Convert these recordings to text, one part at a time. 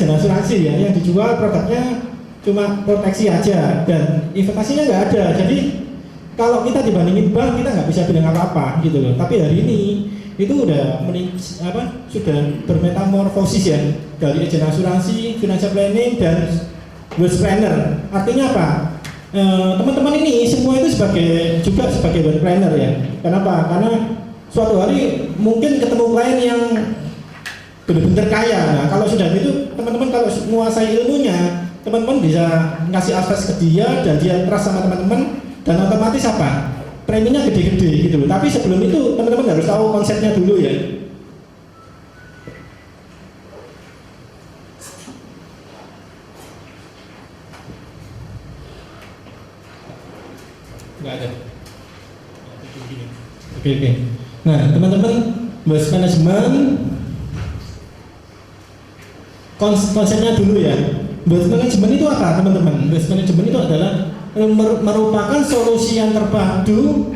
agen asuransi ya, yang dijual produknya cuma proteksi aja dan investasinya nggak ada. Jadi kalau kita dibandingin bank kita nggak bisa bilang apa-apa gitu loh. Tapi hari ini itu udah sudah bermetamorfosis ya dari agen asuransi, financial planning dan wealth planner. Artinya apa? Teman-teman ini semua itu juga sebagai wealth planner ya. Kenapa? Karena suatu hari mungkin ketemu klien yang benar-benar kaya. Nah, kalau sudah gitu teman-teman kalau menguasai ilmunya, teman-teman bisa ngasih advice ke dia dan dia trust sama teman-teman dan otomatis apa? Preminya gede-gede gitu loh. Tapi sebelum itu teman-teman harus tahu konsepnya dulu ya. Enggak ada. Oke. Nah, teman-teman, wealth management konsepnya dulu ya. Wealth management itu apa, teman-teman? Wealth management itu adalah merupakan solusi yang terpadu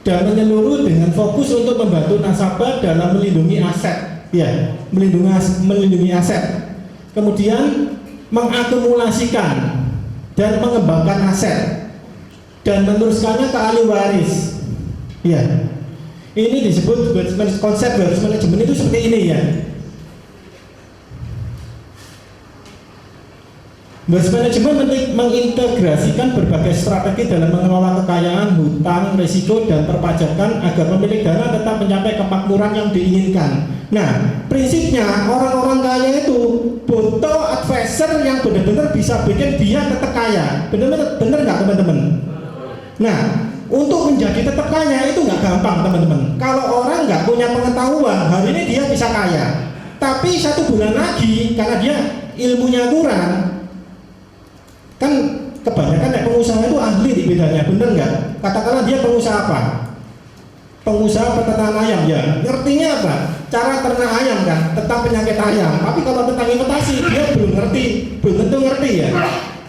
dan menyeluruh dengan fokus untuk membantu nasabah dalam melindungi aset, ya, melindungi aset. Kemudian mengakumulasikan dan mengembangkan aset dan meneruskannya ke ahli waris. Ya, ini disebut konsep wealth management itu seperti ini ya. Wealth management mengintegrasikan berbagai strategi dalam mengelola kekayaan, hutang, risiko, dan perpajakan agar pemilik dana tetap mencapai kemakmuran yang diinginkan. Nah, prinsipnya orang-orang kaya itu butuh advisor yang benar-benar bisa bikin dia tetap kaya. Benar nggak teman-teman? Nah, untuk menjadi tetap kaya itu nggak gampang teman-teman. Kalau orang nggak punya pengetahuan, hari ini dia bisa kaya. Tapi 1 bulan lagi, karena dia ilmunya kurang, kan kebanyakan pengusaha itu ahli di bidangnya, bener nggak? Katakanlah dia pengusaha apa? Pengusaha peternakan ayam ya, ngertinya apa? Cara ternak ayam kan, tentang penyakit ayam. Tapi kalau tentang investasi dia belum tentu ngerti ya,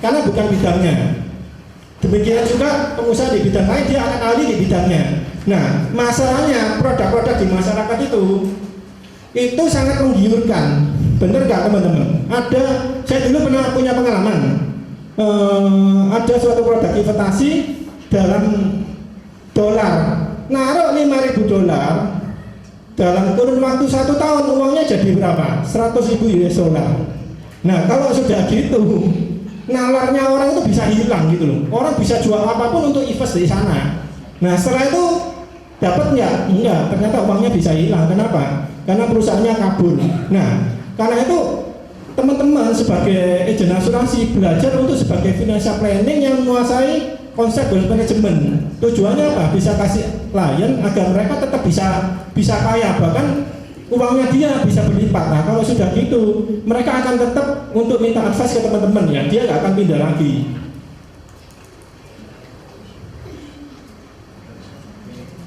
karena bukan bidangnya. Demikian juga pengusaha di bidang lain dia akan ahli di bidangnya. Nah, masalahnya produk-produk di masyarakat itu sangat menggiurkan, bener nggak teman-teman? Saya dulu pernah punya pengalaman. Ada suatu produk investasi dalam dolar, naruh $5.000, dalam kurun waktu 1 tahun uangnya jadi berapa? 100.000 US dollar. Nah, kalau sudah gitu, nalarnya orang itu bisa hilang gitu loh. Orang bisa jual apapun untuk invest di sana. Nah, setelah itu dapat nggak? Enggak, ternyata uangnya bisa hilang. Kenapa? Karena perusahaannya kabur. Nah, karena itu teman-teman sebagai agen asuransi belajar untuk sebagai financial planning yang menguasai konsep wealth management. Tujuannya apa? Bisa kasih klien agar mereka tetap bisa kaya, bahkan uangnya dia bisa berlipat. Nah, kalau sudah gitu, mereka akan tetap untuk minta advice ke teman-teman ya, dia nggak akan pindah lagi.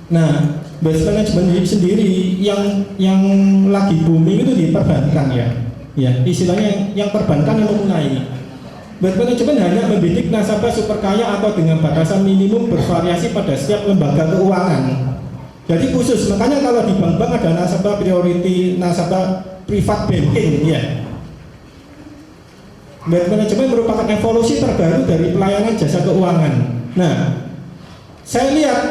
Nah, wealth management sendiri yang lagi booming itu di perbankan ya. Ya, istilahnya yang perbankan yang memulai. Wealth management hanya membidik nasabah super kaya atau dengan batasan minimum bervariasi pada setiap lembaga keuangan. Jadi khusus, makanya kalau di bank-bank ada nasabah priority, nasabah privat banking ya. Wealth management merupakan evolusi terbaru dari pelayanan jasa keuangan. Nah, saya lihat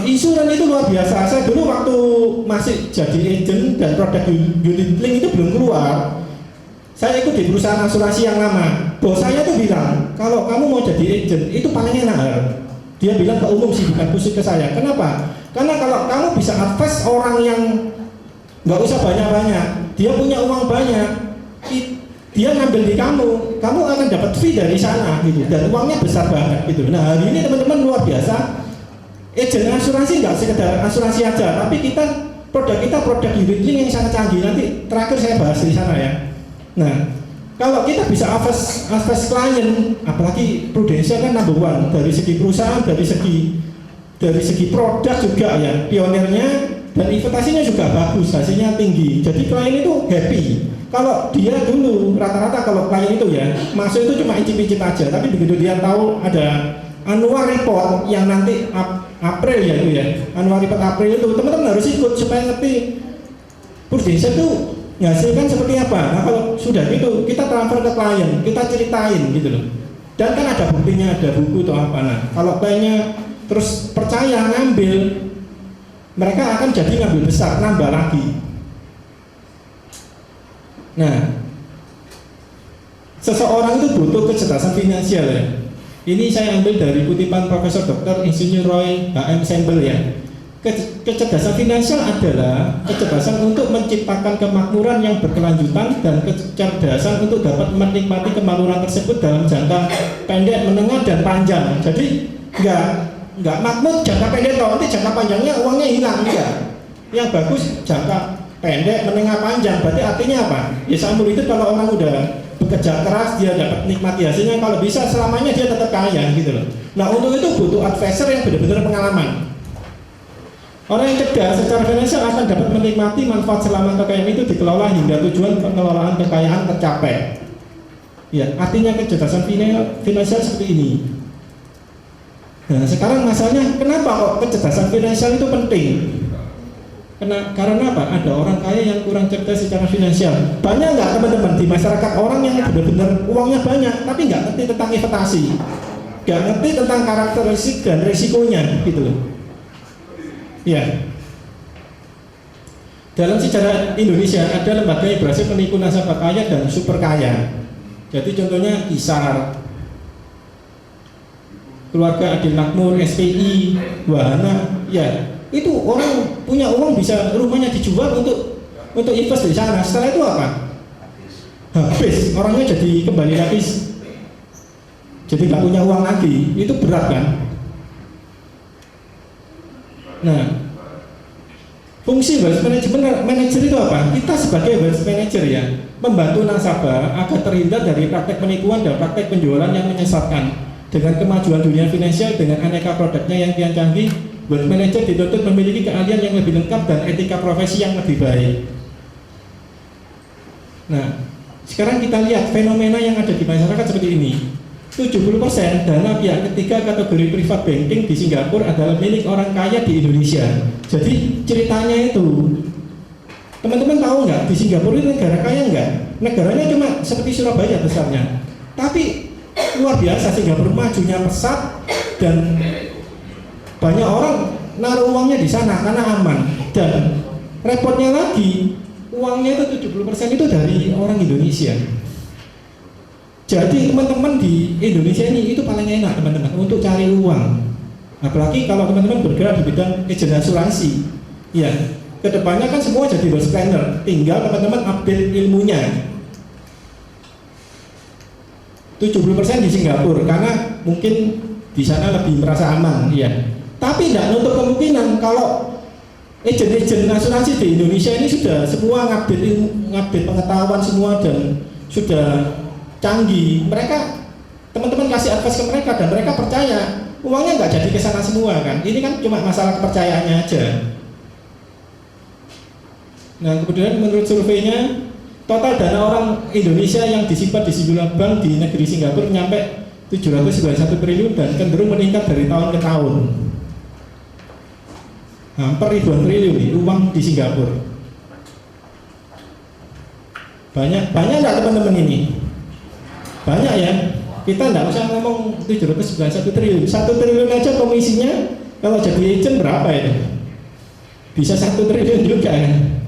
insuran itu luar biasa. Saya dulu waktu masih jadi agent dan produk unit link itu belum keluar, saya ikut di perusahaan asuransi yang lama. Bos saya tuh bilang, kalau kamu mau jadi agent itu paling enak. Dia bilang ke umum sih, bukan khusus ke saya. Kenapa? Karena kalau kamu bisa advise orang yang nggak usah banyak-banyak, dia punya uang banyak, dia ngambil di kamu akan dapat fee dari sana gitu, dan uangnya besar banget gitu. Nah, hari ini teman-teman luar biasa. Agen asuransi nggak sekedar asuransi aja, tapi produk kita produk unit link yang sangat canggih. Nanti terakhir saya bahas di sana ya. Nah, kalau kita bisa advise klien, apalagi Prudential kan number one dari segi perusahaan, dari segi produk juga ya, pionirnya, dan investasinya juga bagus, hasilnya tinggi. Jadi klien itu happy. Kalau dia dulu rata-rata kalau klien itu ya masuk itu cuma icip-icip aja, tapi begitu dia tahu ada annual report yang nanti April ya itu ya, annual report April itu teman-teman harus ikut supaya ngerti Prudential itu Menghasilkan seperti apa? Nah kalau sudah gitu, kita transfer ke klien, kita ceritain gitu loh. Dan kan ada buktinya, ada buku atau apa. Nah kalau kliennya terus percaya ngambil, mereka akan jadi ngambil besar, nambah lagi. Nah, seseorang itu butuh kecerdasan finansial ya. Ini saya ambil dari kutipan Profesor Dr. Insinyur Roy H.M. Sembel ya. Kecerdasan finansial adalah kecerdasan untuk menciptakan kemakmuran yang berkelanjutan dan kecerdasan untuk dapat menikmati kemakmuran tersebut dalam jangka pendek, menengah, dan panjang. Jadi nggak makmur jangka pendek, nanti jangka panjangnya uangnya hilang, enggak. Yang bagus jangka pendek, menengah, panjang. Berarti artinya apa? Ya seumur itu kalau orang udah bekerja keras, dia dapat nikmati hasilnya, kalau bisa selamanya dia tetap kaya gitu loh. Nah untuk itu butuh advisor yang benar-benar pengalaman. Orang yang cerdas secara finansial akan dapat menikmati manfaat selama kekayaan itu dikelola hingga tujuan pengelolaan kekayaan tercapai. Ya, artinya kecerdasan finansial seperti ini. Nah, sekarang masalahnya kenapa kok kecerdasan finansial itu penting? Karena apa? Ada orang kaya yang kurang cerdas secara finansial. Banyak nggak teman-teman di masyarakat orang yang benar-benar uangnya banyak, tapi nggak ngerti tentang investasi, nggak ngerti tentang karakteristik dan risikonya, gitu loh. Ya, dalam sejarah Indonesia ada lembaga yang berhasil menipu nasabah kaya dan super kaya. Jadi contohnya Isar, Keluarga Adil Makmur, SPI, Wahana. Ya, itu orang punya uang bisa rumahnya dijual untuk invest di sana. Setelah itu apa? Habis, orangnya jadi kembali habis. Jadi nggak punya uang lagi. Itu berat kan? Nah, fungsi wealth manager itu apa? Kita sebagai wealth manager ya, membantu nasabah agar terhindar dari praktek penipuan dan praktek penjualan yang menyesatkan. Dengan kemajuan dunia finansial dengan aneka produknya yang kian canggih, wealth manager dituntut memiliki keahlian yang lebih lengkap dan etika profesi yang lebih baik. Nah, sekarang kita lihat fenomena yang ada di masyarakat seperti ini. 70% dana pihak ketiga kategori privat banking di Singapura adalah milik orang kaya di Indonesia. Jadi ceritanya itu, teman-teman tahu nggak di Singapura itu negara kaya nggak? Negaranya cuma seperti Surabaya besarnya, tapi luar biasa. Singapura majunya pesat dan banyak orang naruh uangnya di sana karena aman. Dan repotnya lagi, uangnya itu 70% itu dari orang Indonesia. Jadi teman-teman di Indonesia ini itu paling enak teman-teman untuk cari uang. Apalagi kalau teman-teman bergerak di bidang agen asuransi. Ya, kedepannya kan semua jadi wealth planner. Tinggal teman-teman update ilmunya. 70% di Singapura karena mungkin di sana lebih merasa aman. Ya. Tapi tidak untuk kemungkinan kalau agen-agen asuransi di Indonesia ini sudah semua ngupdate ilmu, ngupdate pengetahuan semua dan sudah canggih, mereka teman-teman kasih advice ke mereka dan mereka percaya, uangnya nggak jadi ke sana semua kan. Ini kan cuma masalah kepercayaannya aja. Nah kemudian menurut surveinya, total dana orang Indonesia yang disimpan di sejumlah bank di negeri Singapura nyampe 791 triliun dan cenderung meningkat dari tahun ke tahun. Hampir ribuan triliun nih uang di Singapura. Banyak nggak teman-teman ini? Banyak ya, kita nggak usah ngomong 791 triliun. 1 triliun aja komisinya kalau jadi agent berapa itu? Bisa 1 triliun juga kan.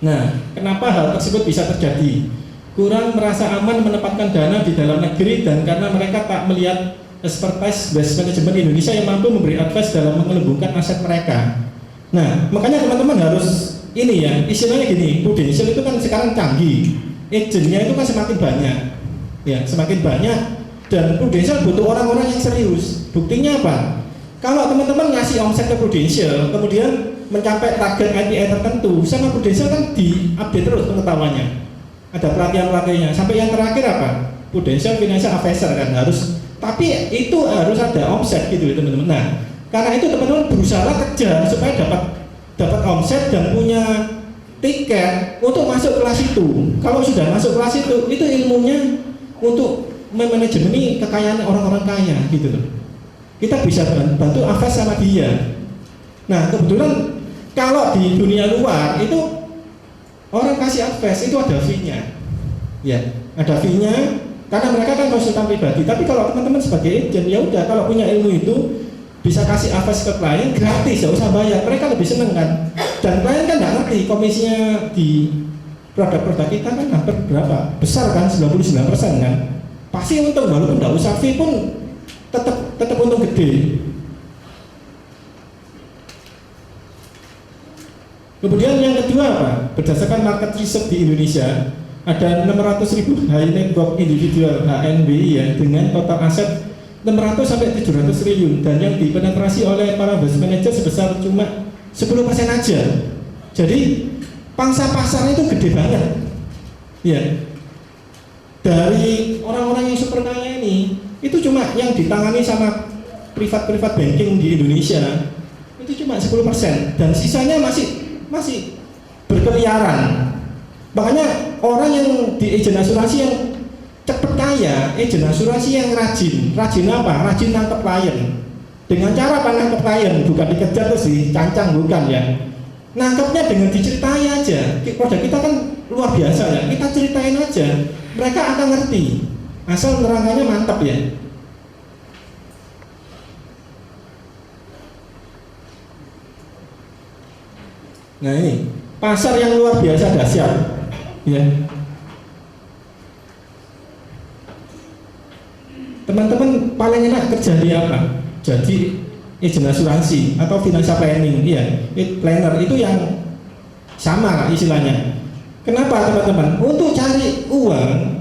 Nah, kenapa hal tersebut bisa terjadi? Kurang merasa aman menempatkan dana di dalam negeri dan karena mereka tak melihat expertise wealth management Indonesia yang mampu memberi advice dalam mengelembungkan aset mereka. Nah, makanya teman-teman harus ini ya, istilahnya gini, prudential itu kan sekarang canggih, agentnya itu kan semakin banyak, ya semakin banyak, dan prudential butuh orang-orang yang serius. Buktinya apa? Kalau teman-teman ngasih omset ke prudential, kemudian mencapai target KPI tertentu, sama prudential kan diupdate terus pengetahuannya, ada pelatihan-pelatihannya, sampai yang terakhir apa? Prudential financial advisor kan harus, tapi itu harus ada omset gitu teman-teman. Nah, karena itu teman-teman berusaha kejar supaya dapat omset dan punya tiket untuk masuk kelas itu. Kalau sudah masuk kelas itu ilmunya untuk memanajemen kekayaan orang-orang kaya gitu loh. Kita bisa bantu advice sama dia. Nah kebetulan Kalau di dunia luar itu orang kasih advice itu ada fee-nya, ya, ada fee-nya karena mereka kan konsultan pribadi. Tapi kalau teman-teman sebagai agent, ya udah, kalau punya ilmu itu bisa kasih advice ke klien gratis, nggak usah bayar. Mereka lebih seneng kan. Dan klien kan nggak ngerti komisinya di produk-produk kita kan hampir berapa? Besar kan, 99% kan. Pasti untung, walaupun nggak usah fee pun tetap untung gede. Kemudian yang kedua apa? Berdasarkan market research di Indonesia, ada 600.000 high net worth individual HNWI ya, dengan total aset 600 sampai 700 triliun, dan yang dipenetrasi oleh para wealth manager sebesar cuma 10% aja. Jadi pangsa pasarnya itu gede banget. Ya. Dari orang-orang yang super kaya ini, itu cuma yang ditangani sama privat banking di Indonesia itu cuma 10%, dan sisanya masih berkeliaran. Makanya orang yang di agen asuransi yang cepet kaya, agen asuransi yang rajin apa? Rajin nangkep klien. Dengan cara apa nangkep klien? Bukan dikejar terus dicancang, bukan ya. Nangkepnya dengan diceritain aja. Produk kita kan luar biasa ya. Kita ceritain aja, mereka akan ngerti. Asal nerangkannya mantap ya. Nah ini pasar yang luar biasa dahsyat ya. Teman-teman paling enak kerja di apa? Jadi agen asuransi atau financial planning, iya, planner itu yang sama lah istilahnya. Kenapa teman-teman? Untuk cari uang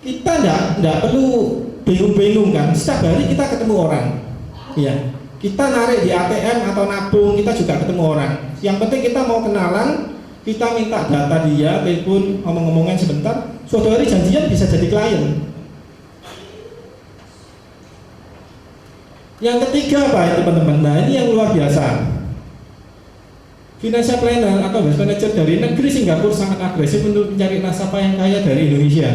kita nggak perlu bingung-bingung kan. Setiap hari kita ketemu orang, iya. Kita narik di ATM atau nabung kita juga ketemu orang. Yang penting kita mau kenalan, kita minta data dia, telepon, omong-omongan sebentar. Suatu hari janjian bisa jadi klien. Yang ketiga apa ya teman-teman? Nah ini yang luar biasa. Financial planner atau wealth manager dari negeri Singapura sangat agresif untuk mencari nasabah yang kaya dari Indonesia.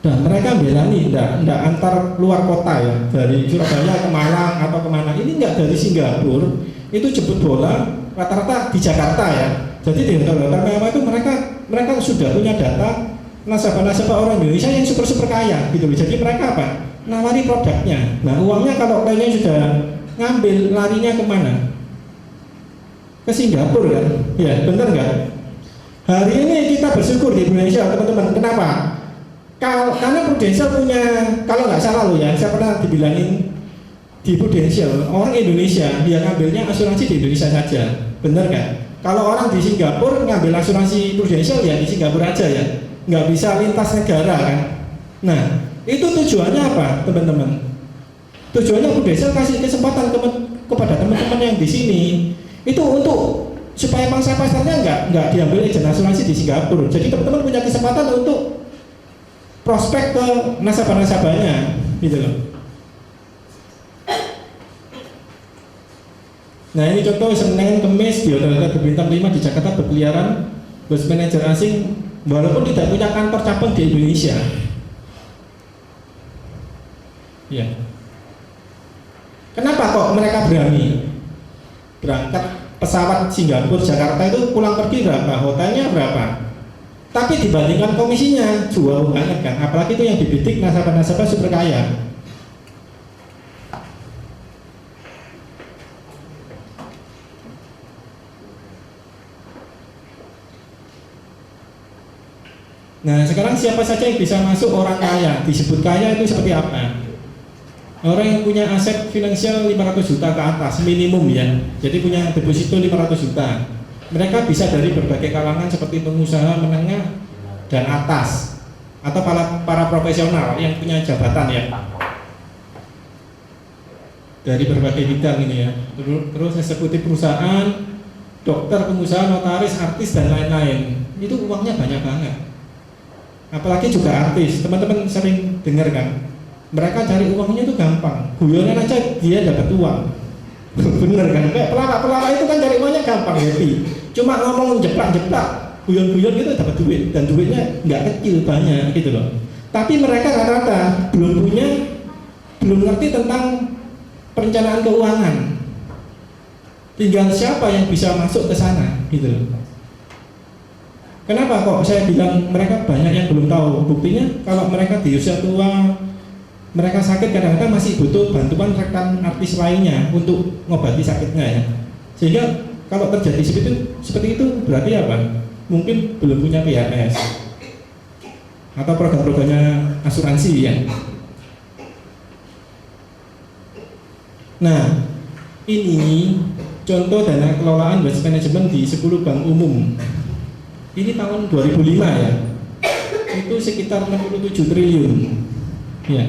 Dan mereka bela nih, enggak antar luar kota ya, dari Surabaya ke Malang atau kemana. Ini enggak dari Singapura, itu jemput bola rata-rata di Jakarta ya. Jadi di hotel-hotel mewah itu mereka sudah punya data nasabah-nasabah orang Indonesia yang super kaya gitu. Jadi mereka apa? Nawari produknya. Nah uangnya kalau kliennya sudah ngambil, larinya kemana? Ke Singapura kan? Ya benar nggak? Hari ini kita bersyukur di Indonesia teman-teman. Kenapa? Karena Prudential punya, kalau nggak salah loh ya, saya pernah dibilangin di Prudential orang Indonesia dia ngambilnya asuransi di Indonesia saja, benar nggak? Kalau orang di Singapura ngambil asuransi Prudential ya di Singapura aja ya, nggak bisa lintas negara kan? Nah itu tujuannya apa teman-teman? Tujuannya Prudential kasih kesempatan kepada teman-teman yang di sini itu untuk supaya pangsa pasarnya nggak diambil agen asuransi di Singapura. Jadi teman-teman punya kesempatan untuk prospek ke nasabah-nasabahnya gitu loh. Nah ini contoh Senin Kemis di hotel berbintang 5 di Jakarta berkeliaran wealth manager asing walaupun tidak punya kantor cabang di Indonesia. Ya. Kenapa kok mereka berani berangkat pesawat Singapura Jakarta itu pulang pergi berapa, hotelnya berapa? Tapi dibandingkan komisinya jauh banget kan, apalagi itu yang dibidik nasabah-nasabah super kaya. Nah sekarang siapa saja yang bisa masuk orang kaya? Disebut kaya itu seperti apa? Orang yang punya aset finansial 500 juta ke atas minimum ya, jadi punya deposito 500 juta. Mereka bisa dari berbagai kalangan seperti pengusaha menengah dan atas atau para profesional yang punya jabatan ya, dari berbagai bidang ini ya. Terus eksekutif perusahaan, dokter, pengusaha, notaris, artis dan lain-lain. Itu uangnya banyak banget. Apalagi juga artis, teman-teman sering dengar kan? Mereka cari uangnya itu gampang, guyonan aja dia dapat uang. Bener kan? Kayak pelawak itu kan cari uangnya gampang, happy. Cuma ngomong jeplak-jeplak, guyon-guyon gitu dapat duit, dan duitnya nggak kecil, banyak gitu loh. Tapi mereka rata-rata belum ngerti tentang perencanaan keuangan. Tinggal siapa yang bisa masuk ke sana, gitu loh. Kenapa kok saya bilang mereka banyak yang belum tahu? Buktinya kalau mereka di usia tua, mereka sakit kadang-kadang masih butuh bantuan rekan artis lainnya untuk mengobati sakitnya ya. Sehingga kalau terjadi seperti itu berarti apa? Mungkin belum punya PHS atau program-programnya asuransi ya. Nah, ini contoh dana kelolaan waste management di 10 bank umum. Ini tahun 2005 ya. Itu sekitar 67 triliun. Ya.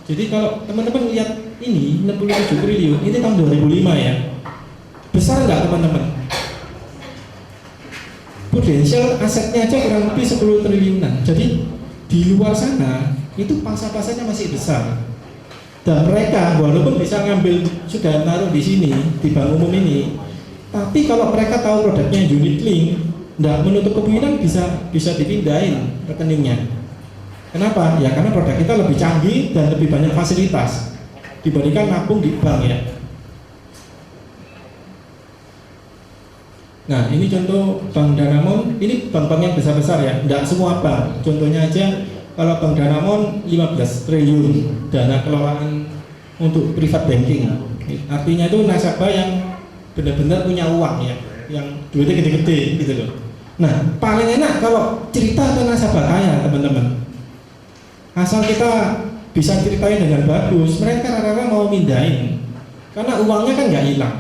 Jadi kalau teman-teman lihat ini 67 triliun, ini tahun 2005 ya. Besar nggak teman-teman? Potensial asetnya aja kurang lebih 10 triliunan. Jadi di luar sana itu pasar-pasarnya masih besar. Dan mereka walaupun bisa ngambil sudah naruh di sini di bank umum ini, tapi kalau mereka tahu produknya unit link, tidak menutup kemungkinan bisa dipindahin rekeningnya. Kenapa? Ya karena produk kita lebih canggih dan lebih banyak fasilitas dibandingkan nabung di bank ya. Nah ini contoh Bank Danamon, ini bank-bank yang besar-besar ya, tidak semua bank. Contohnya aja kalau Bank Danamon 15 triliun dana kelolaan untuk private banking. Artinya itu nasabah yang benar-benar punya uang ya, yang duitnya gede-gede gitu loh. Nah paling enak kalau cerita ke nasabah kaya teman-teman. Asal kita bisa ceritain dengan bagus, mereka rata-rata mau mindahin karena uangnya kan nggak hilang.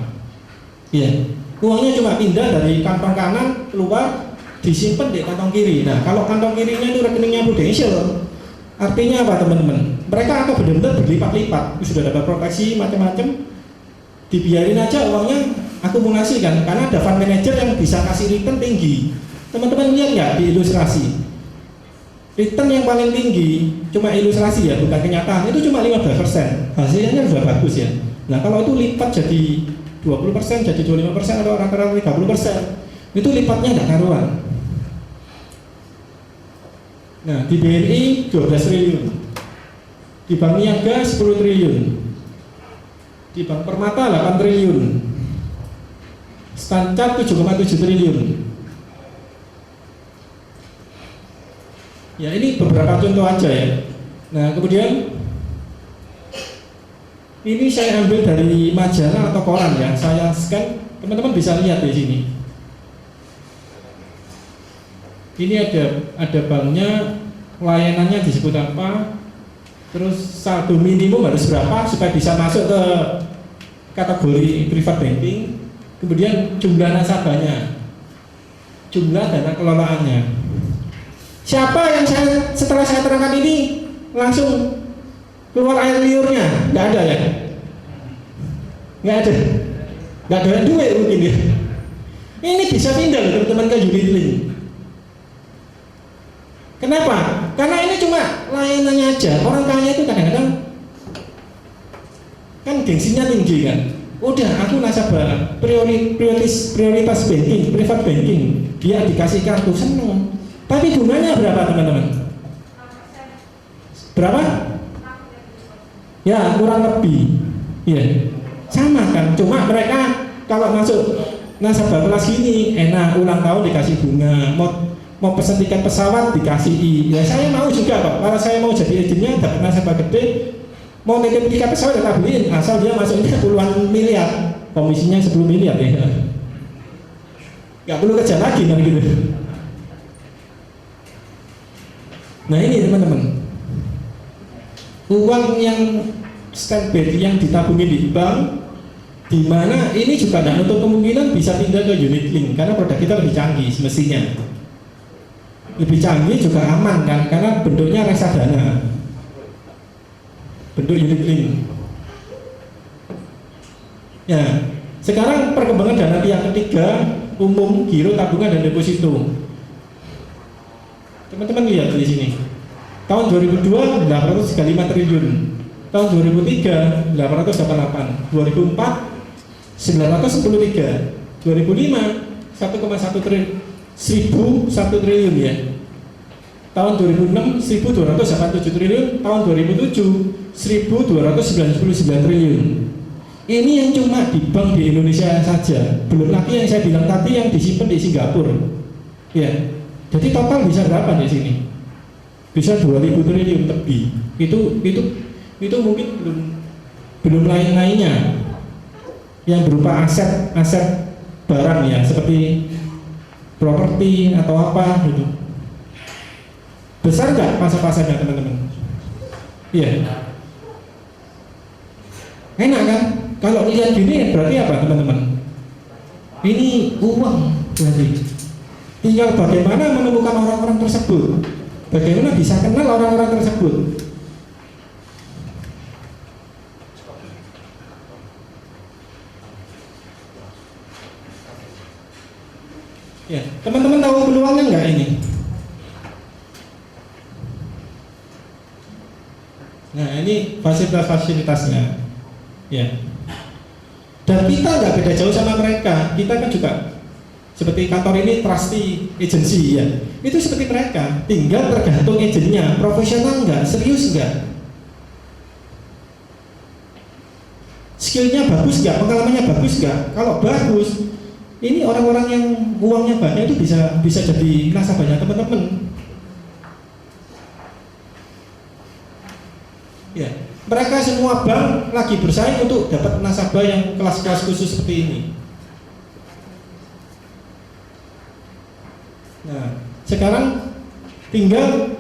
Iya, uangnya cuma pindah dari kantong kanan keluar disimpan di kantong kiri. Nah kalau kantong kirinya itu rekeningnya prudential, artinya apa teman-teman? Mereka akan benar-benar berlipat-lipat. Sudah dapat proteksi macam-macam, dibiarin aja uangnya akumulasi kan, karena ada fund manager yang bisa kasih return tinggi. Teman-teman lihat nggak di ilustrasi? Return yang paling tinggi, cuma ilustrasi ya, bukan kenyataan, itu cuma 15%. Hasilnya sudah bagus ya. Nah kalau itu lipat jadi 20%, jadi 25% atau rata-rata 30%, itu lipatnya nggak karuan. Nah di BNI 12 triliun, di Bank Niaga 10 triliun, di Bank Permata 8 triliun, Stanchart 7,7 triliun. Ya ini beberapa contoh aja ya. Nah kemudian ini saya ambil dari majalah atau koran ya, saya scan, teman-teman bisa lihat di sini. Ini ada banknya, layanannya disebut apa, terus saldo minimum harus berapa supaya bisa masuk ke kategori private banking, kemudian jumlah nasabahnya, jumlah dana kelolaannya. Siapa yang setelah saya terangkan ini langsung keluar air liurnya? Nggak ada ya? Nggak ada duit mungkin ya. Ini bisa pindah loh teman-teman ke unit link. Kenapa? Karena ini cuma layanannya aja. Orang kaya itu kadang-kadang kan gengsinya tinggi kan. Udah aku nasabah prioritas banking, private banking, dia dikasih kartu seneng. Tapi bunganya berapa teman-teman? Berapa? Ya kurang lebih. Ya sama kan. Cuma mereka kalau masuk nasabah kelas gini enak, ulang tahun dikasih bunga, mau pesan tiket pesawat dikasih ya saya mau juga Pak. Kalau saya mau jadi agennya dapat nasabah gede, mau tiket pesawat kita beliin asal dia masuknya puluhan miliar, komisinya 10 miliar ya. Gak perlu kerja lagi kan gitu. Nah ini teman-teman, uang yang standby yang ditabungi di bank, di mana ini juga tidak untuk kemungkinan bisa pindah ke unit link karena produk kita lebih canggih semestinya, lebih canggih juga aman kan karena bentuknya reksadana, bentuk unit link. Ya sekarang perkembangan dana pihak ketiga, umum, giro, tabungan dan deposito. Teman-teman lihat di sini. Tahun 2002 835 triliun. Tahun 2003 888. 2004 913. 2005 1,1 triliun. 1001 triliun ya. Tahun 2006 1287 triliun. Tahun 2007 1299 triliun. Ini yang cuma di bank di Indonesia saja, belum lagi yang saya bilang tadi yang disimpan di Singapura. Ya, jadi total bisa berapa di sini? Bisa 2.000 triliun lebih. Itu mungkin belum lain-lainnya yang berupa aset barang ya, seperti properti atau apa gitu. Besar nggak pasar-pasarnya teman-teman? Iya. Enak kan? Kalau lihat gini berarti apa teman-teman? Ini uang berarti. Tinggal bagaimana menemukan orang-orang tersebut. Bagaimana bisa kenal orang-orang tersebut. Ya, teman-teman tahu peluangnya nggak ini? Nah, ini fasilitas-fasilitasnya. Ya. Dan kita nggak beda jauh sama mereka. Kita kan juga seperti kantor ini trustee agency ya. Itu seperti mereka. Tinggal tergantung agennya, profesional nggak, serius nggak, skillnya bagus nggak, pengalamannya bagus nggak. Kalau bagus, ini orang-orang yang uangnya banyak itu bisa jadi nasabahnya teman-teman. Ya, mereka semua bank lagi bersaing untuk dapat nasabah yang kelas-kelas khusus seperti ini. Nah, sekarang tinggal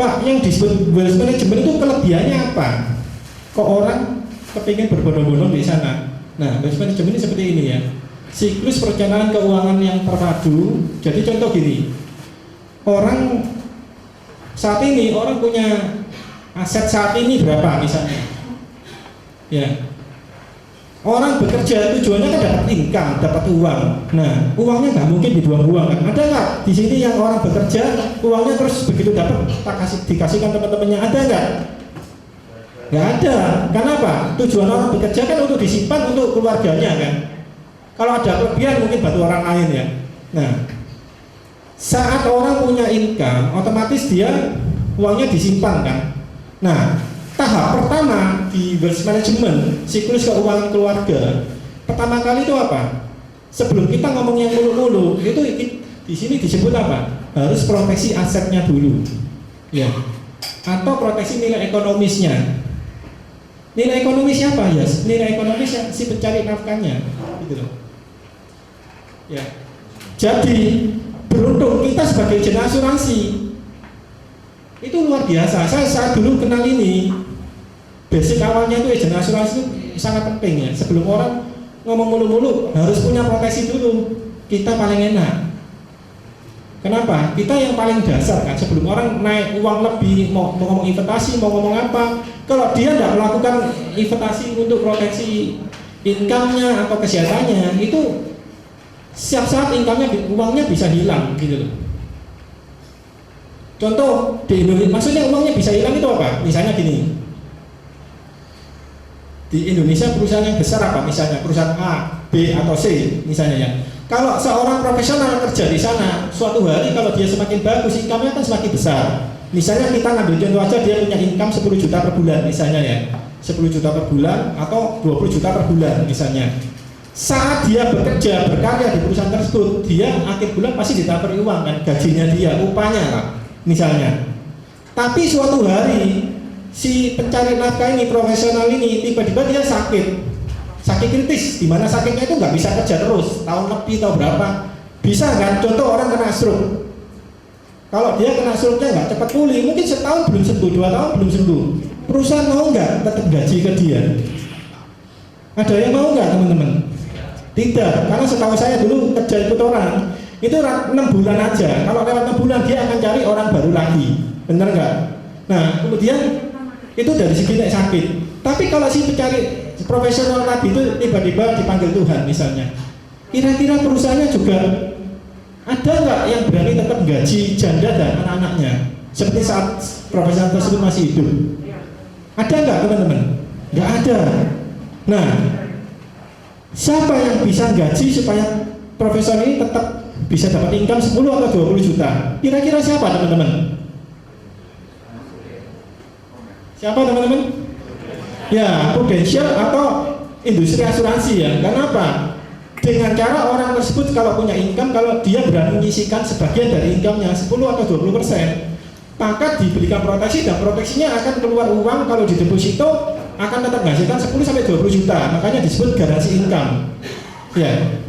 Pak, yang disebut wealth management itu kelebihannya apa? Kok orang kepingin berbondong-bondong di sana? Nah, wealth management ini seperti ini ya. Siklus perencanaan keuangan yang terpadu. Jadi contoh gini, orang saat ini orang punya aset saat ini berapa misalnya? Ya, orang bekerja tujuannya kan dapat income, dapat uang. Nah, uangnya nggak mungkin dibuang-buang kan? Ada nggak di sini yang orang bekerja uangnya terus begitu dapat dikasihkan teman-temannya? Ada nggak? Nggak ada. Kenapa? Tujuan orang bekerja kan untuk disimpan untuk keluarganya kan. Kalau ada kelebihan mungkin bantu orang lain ya. Nah, saat orang punya income, otomatis dia uangnya disimpan kan. Nah, tahap pertama di wealth management, siklus keuangan keluarga, pertama kali itu apa? Sebelum kita ngomong yang mulu-mulu, itu di sini disebut apa? Harus proteksi asetnya dulu, ya, atau proteksi nilai ekonomisnya. Nilai ekonomisnya apa ya? Nilai ekonomisnya si pencari nafkahnya, gitu loh. Ya, jadi beruntung kita sebagai agen asuransi itu luar biasa. Saya dulu kenal ini. Basic awalnya itu agen asuransi itu sangat penting ya. Sebelum orang ngomong mulu-mulu harus punya proteksi dulu. Kita paling enak. Kenapa? Kita yang paling dasar kan. Sebelum orang naik uang lebih, mau ngomong investasi, mau ngomong apa, kalau dia tidak melakukan investasi untuk proteksi income-nya atau kesehatannya, itu setiap saat income-nya, uangnya bisa hilang gitu loh. Contoh di Indonesia, maksudnya uangnya bisa hilang itu apa? Misalnya gini, di Indonesia perusahaan yang besar apa? Misalnya perusahaan A, B atau C misalnya ya. Kalau seorang profesional kerja di sana, suatu hari kalau dia semakin bagus, income-nya kan semakin besar. Misalnya kita ngambil contoh aja, dia punya income 10 juta per bulan misalnya ya, 10 juta per bulan atau 20 juta per bulan misalnya. Saat dia bekerja, berkarya di perusahaan tersebut, dia akhir bulan pasti ditaperi uang kan, gajinya dia, upahnya lah misalnya. Tapi suatu hari si pencari nafkah ini, profesional ini, tiba-tiba dia sakit kritis, di mana sakitnya itu nggak bisa kerja terus, tahun lebih atau berapa, bisa kan? Contoh orang kena stroke, kalau dia kena stroke-nya nggak cepat pulih, mungkin setahun belum sembuh, 2 tahun belum sembuh, perusahaan mau nggak tetap gaji ke dia? Ada yang mau nggak teman-teman? Tidak, karena setahu saya dulu kerja ikut orang itu 6 bulan aja, kalau lewat 6 bulan dia akan cari orang baru lagi, bener nggak? Nah kemudian itu dari segi naik sakit. Tapi kalau si pencari profesional tadi itu tiba-tiba dipanggil Tuhan misalnya, kira-kira perusahaannya juga ada nggak yang berani tetap gaji janda dan anak-anaknya seperti saat profesional tersebut masih hidup? Ada nggak teman-teman? Nggak ada. Nah, siapa yang bisa gaji supaya profesional ini tetap bisa dapat income 10 atau 20 juta? Kira-kira siapa teman-teman? Siapa teman-teman? Ya, prudensial atau industri asuransi ya. Kenapa? Dengan cara orang tersebut kalau punya income, kalau dia berani menyisihkan sebagian dari income-nya 10 atau 20%, maka diberikan proteksi dan proteksinya akan keluar uang kalau dideposito akan tetap menghasilkan 10 sampai 20 juta. Makanya disebut garansi income. Ya.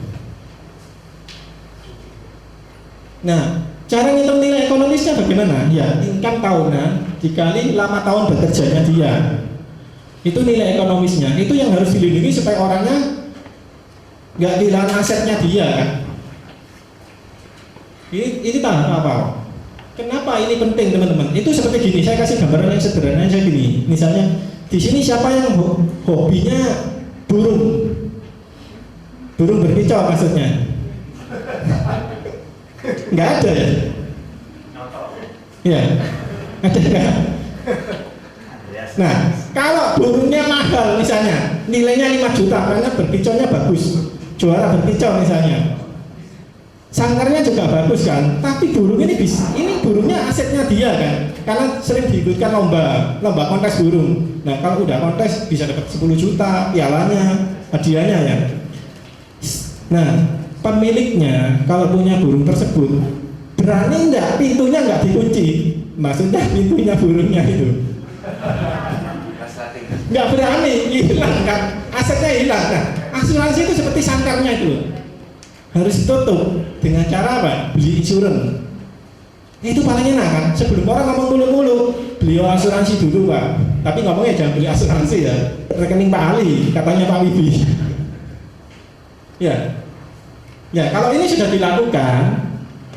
Nah, cara ngitung nilai ekonomisnya bagaimana? Ya, income tahunan dikali lama tahun bekerjanya dia. Itu nilai ekonomisnya. Itu yang harus dilindungi supaya orangnya nggak kehilangan asetnya dia kan. Ini tahap apa? Kenapa ini penting teman-teman? Itu seperti gini, saya kasih gambaran yang sederhana aja gini. Misalnya di sini siapa yang hobinya burung berkicau maksudnya? Nggak ada ya? Ya, ada nggak? Nah, kalau burungnya mahal misalnya, nilainya 5 juta karena berkicaunya bagus, juara berkicau misalnya, sangkarnya juga bagus kan, tapi burung ini burungnya asetnya dia kan, karena sering diikutkan lomba kontes burung. Nah, kalau udah kontes bisa dapat 10 juta pialanya, hadiahnya ya. Nah, pemiliknya kalau punya burung tersebut berani enggak pintunya nggak dikunci, maksudnya pintunya burungnya itu nggak berani, hilang kan, asetnya hilang. Nah, asuransi itu seperti sangkarnya itu harus ditutup dengan cara apa? Beli insurans. Itu paling enak kan, sebelum orang ngomong mulu-mulu beli asuransi dulu Pak, tapi ngomongnya jangan beli asuransi ya, rekening Pak Ali katanya Pak Wibi. Ya, kalau ini sudah dilakukan,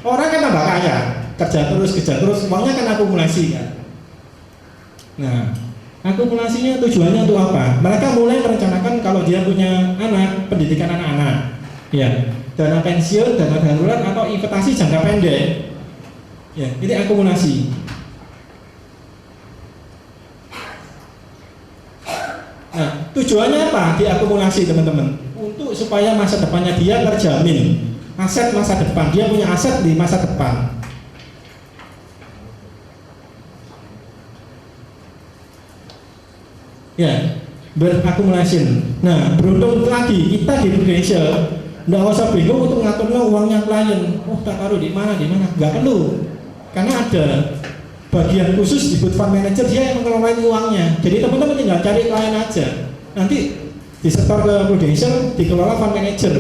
orang kan tambah kaya, kerja terus, uangnya kan akumulasi kan. Nah, akumulasinya tujuannya untuk apa? Mereka mulai merencanakan kalau dia punya anak, pendidikan anak-anak, ya, dana pensiun, dana darurat atau investasi jangka pendek. Ya, ini akumulasi. Nah, tujuannya apa? Diakumulasi teman-teman, untuk supaya masa depannya dia terjamin. Aset masa depan, dia punya aset di masa depan. Ya, berakumulasi. Nah, beruntung lagi kita di Indonesia nggak usah bingung untuk ngaturnya uangnya klien. Oh, tak taruh di mana, nggak perlu, karena ada bagian khusus di fund manager, dia yang mengelola uangnya. Jadi teman-teman tinggal cari klien aja, nanti disetor ke Prudential, dikelola fund manager,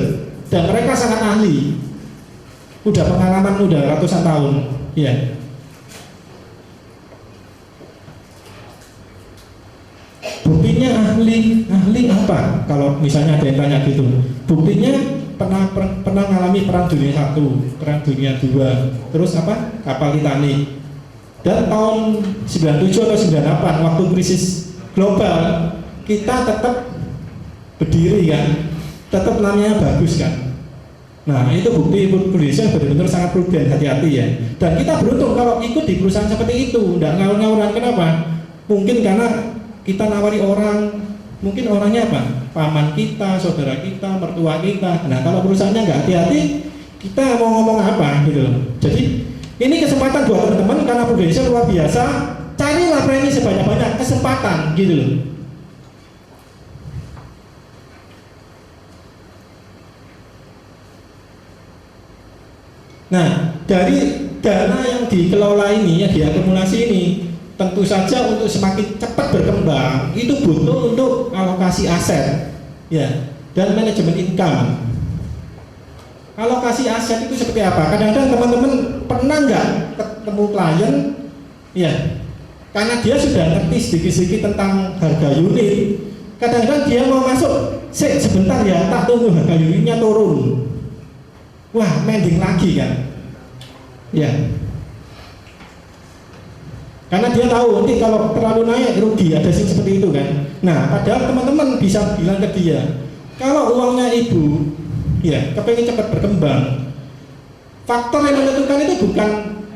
dan mereka sangat ahli, udah pengalaman udah ratusan tahun, ya. Buktinya ahli apa? Kalau misalnya ada yang tanya gitu, buktinya pernah mengalami perang dunia 1, perang dunia 2, terus apa? Kapal Titanic. Dan tahun 97 atau 98 waktu krisis global, kita tetap berdiri kan, tetap namanya bagus kan. Nah, itu bukti Indonesia benar-benar sangat prudent, hati-hati ya. Dan kita beruntung kalau ikut di perusahaan seperti itu, nggak ngawur-ngawuran. Kenapa? Mungkin karena kita nawari orang, mungkin orangnya apa? Paman kita, saudara kita, mertua kita. Nah, kalau perusahaannya nggak hati-hati, kita mau ngomong apa gitu loh. Jadi ini kesempatan buat teman-teman, karena Prudential luar biasa. Carilah premi sebanyak-banyak, kesempatan gitu loh. Nah, dari dana yang dikelola ini, yang diakumulasi ini, tentu saja untuk semakin cepat berkembang itu butuh untuk alokasi aset, ya, dan manajemen income. Alokasi aset itu seperti apa? Kadang-kadang teman-teman pernah nggak ketemu klien, ya, karena dia sudah ngerti sedikit-sedikit tentang harga unit. Kadang-kadang dia mau masuk, sebentar ya, tak tunggu harga unitnya turun. Wah, mending lagi kan, ya. Karena dia tahu nanti kalau terlalu naik rugi, ada sih seperti itu kan. Nah, padahal teman-teman bisa bilang ke dia, kalau uangnya ibu, ya, kepengen cepat berkembang, faktor yang menentukan itu bukan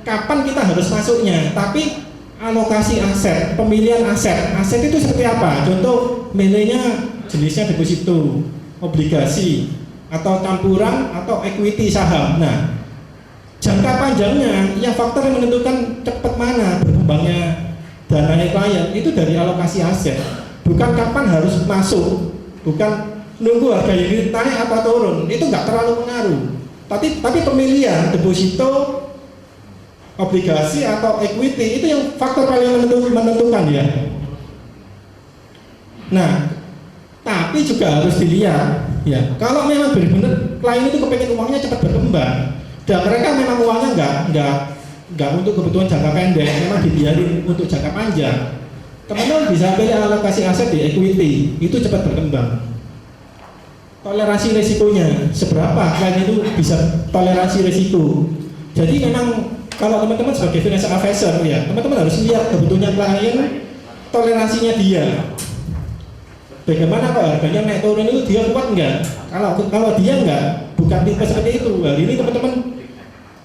kapan kita harus masuknya, tapi alokasi aset, pemilihan aset. Aset itu seperti apa? Contoh, milihnya jenisnya deposito, obligasi, atau campuran, atau equity saham. Nah, jangka panjangnya, yang faktor yang menentukan cepat mana berkembangnya dana klien itu dari alokasi aset, bukan bukan kapan harus masuk, bukan nunggu harga unit naik atau turun, itu nggak terlalu mengaruh. Tapi pemilihan deposito, obligasi atau equity itu yang faktor paling menentukan ya. Nah, tapi juga harus dilihat ya. Kalau memang benar-benar klien itu kepengen uangnya cepat berkembang, dan mereka memang uangnya nggak untuk kebutuhan jangka pendek, memang dibiarin untuk jangka panjang, teman-teman bisa pilih alokasi aset di equity, itu cepat berkembang. Toleransi risikonya seberapa klien itu bisa toleransi risiko. Jadi memang kalau teman-teman sebagai financial advisor ya, teman-teman harus lihat kebutuhan klien, toleransinya dia. Bagaimana kalau harganya naik turun itu dia kuat enggak? Kalau dia enggak, bukan tipe seperti itu. Hari ini teman-teman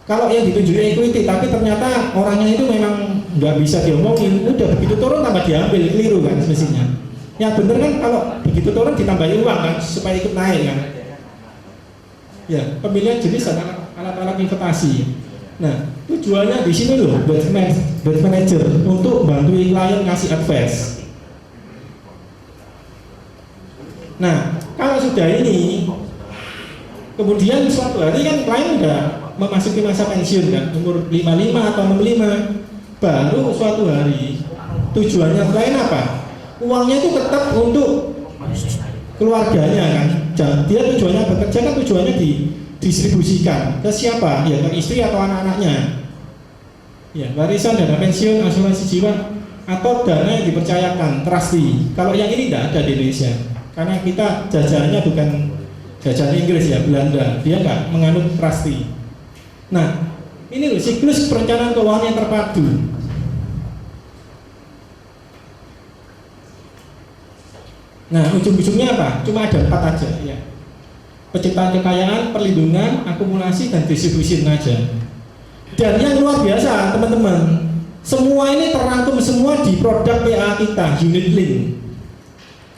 kalau yang ditunjukin equity tapi ternyata orangnya itu memang nggak bisa diomongin, udah begitu turun tambah diambil, keliru kan semestinya. Yang bener kan kalau begitu turun ditambahin uang kan supaya ikut naik kan. Ya, pemilihan jenis alat-alat investasi. Nah, tujuannya di sini loh, wealth manager untuk bantu klien ngasih advice. Nah, kalau sudah ini, kemudian suatu hari kan klien udah memasuki masa pensiun kan, umur 55 atau 65, baru suatu hari tujuannya klien apa? Uangnya itu tetap untuk keluarganya kan. Dia tujuannya bekerja kan tujuannya didistribusikan ke siapa? Ya ke istri atau anak-anaknya. Ya, warisan, dana pensiun, asuransi jiwa, atau dana yang dipercayakan, trustee. Kalau yang ini tidak ada di Indonesia. Karena kita jajarannya bukan jajaran Inggris ya, Belanda, dia nggak menganut trustee. Nah, ini loh siklus perencanaan keuangan yang terpadu. Nah, ujung-ujungnya apa? Cuma ada 4 aja ya. Penciptaan kekayaan, perlindungan, akumulasi, dan distribusi aja. Dan yang luar biasa teman-teman, semua ini terangkum semua di produk PA kita, unit link.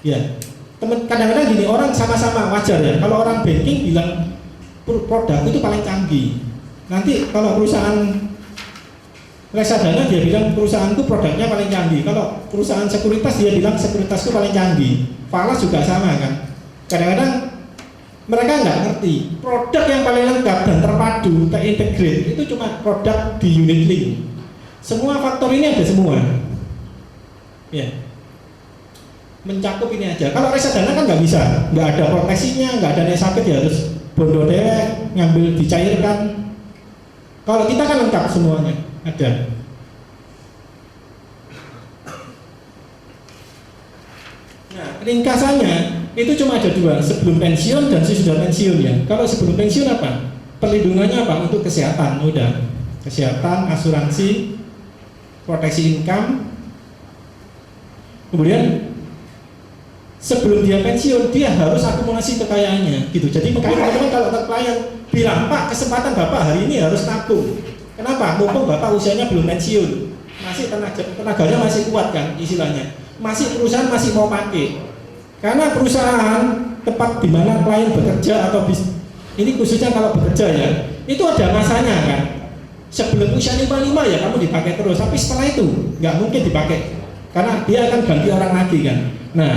Ya. Kadang-kadang gini, orang sama-sama wajar ya. Kalau orang banking bilang produk itu paling canggih. Nanti kalau perusahaan reksadana dia bilang perusahaanku produknya paling canggih. Kalau perusahaan sekuritas dia bilang sekuritasku paling canggih. Falas juga sama kan. Kadang-kadang mereka nggak ngerti produk yang paling lengkap dan terpadu, terintegrate itu cuma produk di unit link. Semua faktor ini ada semua. Ya. Mencakup ini aja. Kalau reksadana kan nggak bisa, nggak ada proteksinya, nggak ada nek sakit ya harus bondo dewek, ngambil dicairkan. Kalau kita kan lengkap semuanya ada. Nah, ringkasannya itu cuma ada 2, sebelum pensiun dan sesudah pensiun ya. Kalau sebelum pensiun apa? Perlindungannya apa? Untuk kesehatan, udah. Kesehatan, asuransi, proteksi income. Kemudian sebelum dia pensiun, dia harus akumulasi kekayaannya gitu. Jadi makanya teman-teman kalau klien bilang, Pak, kesempatan Bapak hari ini harus tabung. Kenapa? Mumpung Bapak usianya belum pensiun, masih tenaganya masih kuat kan istilahnya. Masih perusahaan masih mau pakai. Karena perusahaan tempat di mana klien bekerja atau ini khususnya kalau bekerja ya, itu ada masanya kan. Sebelum usia 55 ya kamu dipakai terus, tapi setelah itu nggak mungkin dipakai karena dia akan ganti orang lagi kan. Nah,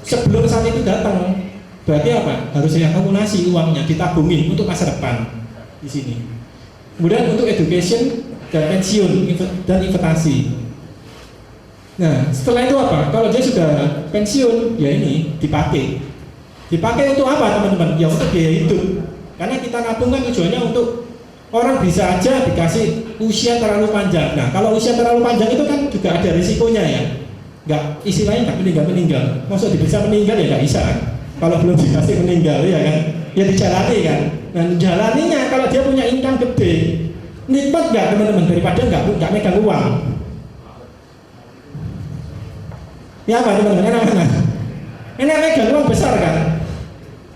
sebelum saat itu datang, berarti apa? Harus diakumulasi uangnya, ditabungin untuk masa depan di sini. Kemudian untuk education dan pensiun dan investasi. Nah, setelah itu apa? Kalau dia sudah pensiun, ya ini dipakai. Dipakai untuk apa teman-teman? Ya untuk biaya hidup. Karena kita nabung kan tujuannya untuk orang bisa aja dikasih usia terlalu panjang. Nah, kalau usia terlalu panjang itu kan juga ada risikonya ya. Nggak, istilahnya nggak meninggal. Maksud bisa meninggal ya nggak bisa kan? Kalau belum dikasih meninggal ya kan? Ya dijalani kan? Nah, jalaninya kalau dia punya income gede, nikmat nggak teman-teman daripada nggak megang uang? Ya apa teman-teman? Enak mana? Enak megang uang besar kan?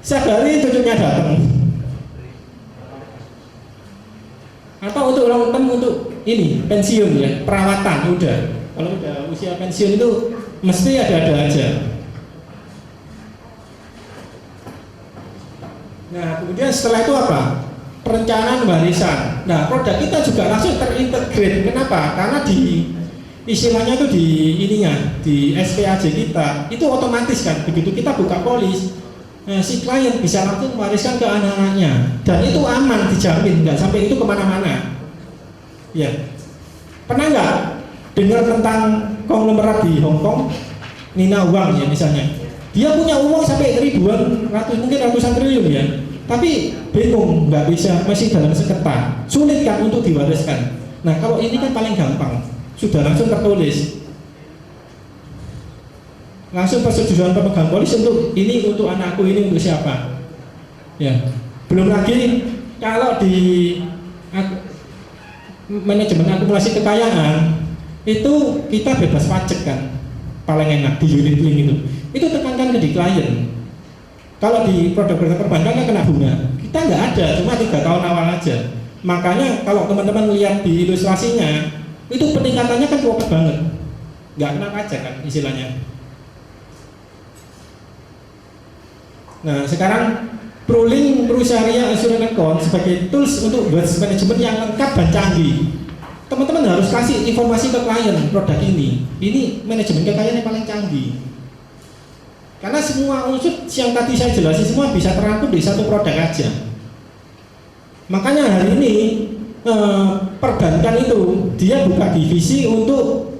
Setiap hari cucunya datang. Atau untuk long term untuk ini pensiun ya, perawatan udah. Kalau udah usia pensiun itu mesti ada aja. Nah, kemudian setelah itu apa? Perencanaan warisan. Nah, produk kita juga langsung terintegrate. Kenapa? Karena istilahnya itu di ininya, di SPAJ kita itu otomatis kan, begitu kita buka polis, si klien bisa langsung mewariskan ke anak-anaknya, dan itu aman, dijamin, nggak sampai itu kemana-mana. Ya, pernah nggak dengar tentang konglomerat di Hong Kong, Nina Wang ya misalnya, dia punya uang sampai ribuan, mungkin ratusan triliun ya, tapi bingung, nggak bisa, masih dalam sengketa, sulit kan untuk diwariskan. Nah kalau ini kan paling gampang, sudah langsung tertulis, langsung persetujuan pemegang polis untuk ini untuk anakku, ini untuk siapa. Ya, belum lagi kalau di manajemen akumulasi kekayaan itu kita bebas pajak kan, paling enak di unit link itu tekankan ke di klien. Kalau di produk-produk perbankan kan kena bunga, kita nggak ada, cuma 3 tahun awal aja. Makanya kalau teman-teman lihat di ilustrasinya itu peningkatannya kan kuat banget, nggak kena pajak kan istilahnya. Nah sekarang Prulink Syariah Assurance Account sebagai tools untuk wealth management yang lengkap dan canggih. Teman-teman harus kasih informasi ke klien produk ini manajemen kekayaan yang paling canggih. Karena semua unsur yang tadi saya jelasin semua bisa terangkum di satu produk aja. Makanya hari ini perbankan itu dia buka divisi untuk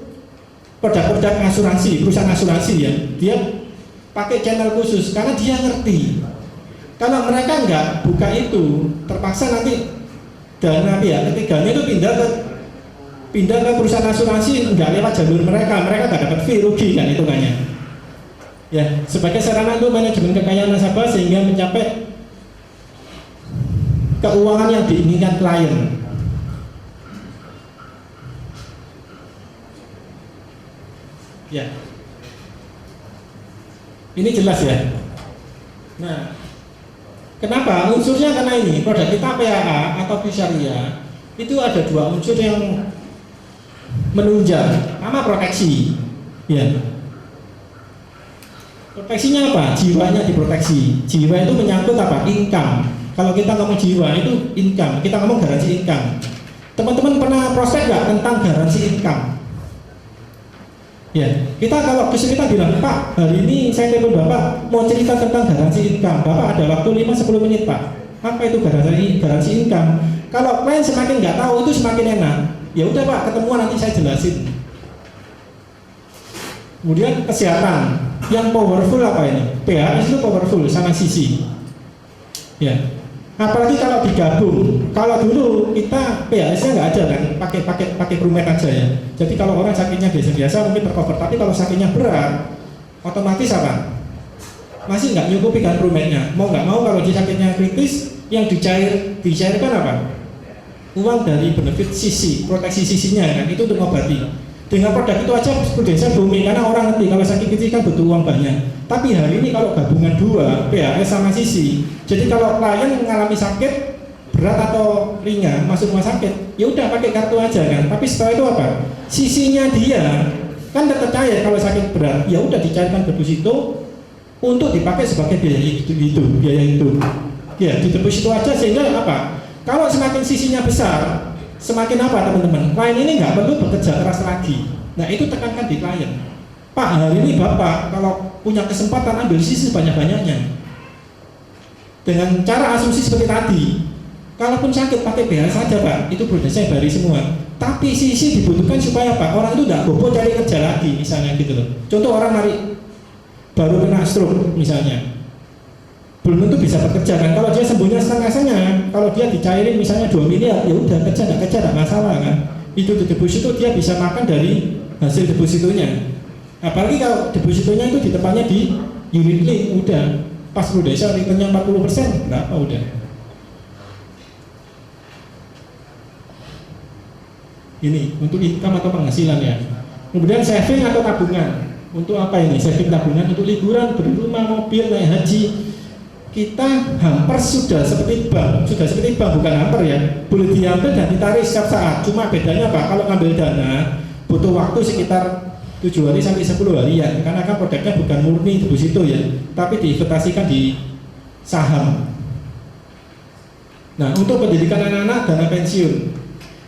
produk-produk asuransi, perusahaan asuransi ya. Dia pakai channel khusus karena dia ngerti. Kalau mereka nggak buka itu, terpaksa nanti dana pihak ketiganya itu pindah ke perusahaan asuransi, nggak lewat jalur mereka nggak dapat fee, rugi kan hitungannya. Ya, sebagai sarana untuk manajemen kekayaan nasabah sehingga mencapai keuangan yang diinginkan klien. Ya, ini jelas ya. Nah, kenapa? Unsurnya karena ini produk kita PAA atau Syariah itu ada 2 unsur yang menunjang. Pertama proteksi, ya. Proteksinya apa? Jiwanya diproteksi. Jiwa itu menyangkut apa? Income. Kalau kita ngomong jiwa itu income, kita ngomong garansi income. Teman-teman pernah prospek nggak tentang garansi income? Ya, kita kalau kesulitan bilang, Pak, hari ini saya telepon Bapak mau cerita tentang garansi income. Bapak ada waktu 5-10 menit Pak. Apa itu garansi income? Kalau klien semakin nggak tahu itu semakin enak. Ya udah Pak, ketemuan nanti saya jelasin. Kemudian kesehatan, yang powerful apa ini? PHS itu powerful sama sisi. Ya. Apalagi kalau digabung, kalau dulu kita PHS-nya nggak ada kan, pakai Prumet aja ya. Jadi kalau orang sakitnya biasa-biasa mungkin tercover, tapi kalau sakitnya berat, otomatis apa? Masih nggak nyukupi kan Prumetnya. Mau nggak mau kalau dia sakitnya kritis, yang dicairkan apa? Uang dari benefit sisi, proteksi sisinya kan, itu untuk mengobati. Dengan produk itu aja Prudential booming karena orang ngerti kalau sakit kritis kan butuh uang banyak. Tapi hari ini kalau gabungan 2, PHS sama sisi, jadi kalau klien mengalami sakit berat atau ringan masuk rumah sakit, ya udah pakai kartu aja kan. Tapi setelah itu apa? Sisinya dia kan tetap cair kalau sakit berat, ya udah dicairkan deposito untuk dipakai sebagai biaya itu. Ya, di deposito aja sehingga apa? Kalau semakin sisinya besar, semakin apa teman-teman? Klien ini nggak perlu bekerja keras lagi. Nah itu tekankan di klien. Pak, hari ini Bapak kalau punya kesempatan ambil sisi banyak-banyaknya. Dengan cara asumsi seperti tadi, kalaupun sakit pakai BH saja Pak, itu produknya bari semua. Tapi sisi dibutuhkan supaya Pak, orang itu tidak bobo cari kerja lagi misalnya gitu loh. Contoh orang baru kena stroke misalnya, belum tentu bisa bekerja kan. Kalau dia sembuhnya setengah-setengah, kalau dia dicairin misalnya 2 miliar, ya udah kerja nggak masalah kan. Itu di deposito dia bisa makan dari hasil depositonya. Apalagi kalau depositonya itu di depannya di unit link, udah pas Prudential returnnya 40%, berapa udah. Ini untuk income atau penghasilan ya. Kemudian saving atau tabungan. Untuk apa ini? Saving tabungan untuk liburan, beli rumah, mobil, naik haji. Kita hampir sudah seperti bank bukan hampir ya. Boleh diambil dan ditarik setiap saat. Cuma bedanya apa? Kalau ngambil dana butuh waktu sekitar 7 hari sampai 10 hari ya, karena kan produknya bukan murni deposito ya, tapi diinvestasikan di saham. Nah, untuk pendidikan anak-anak, dana pensiun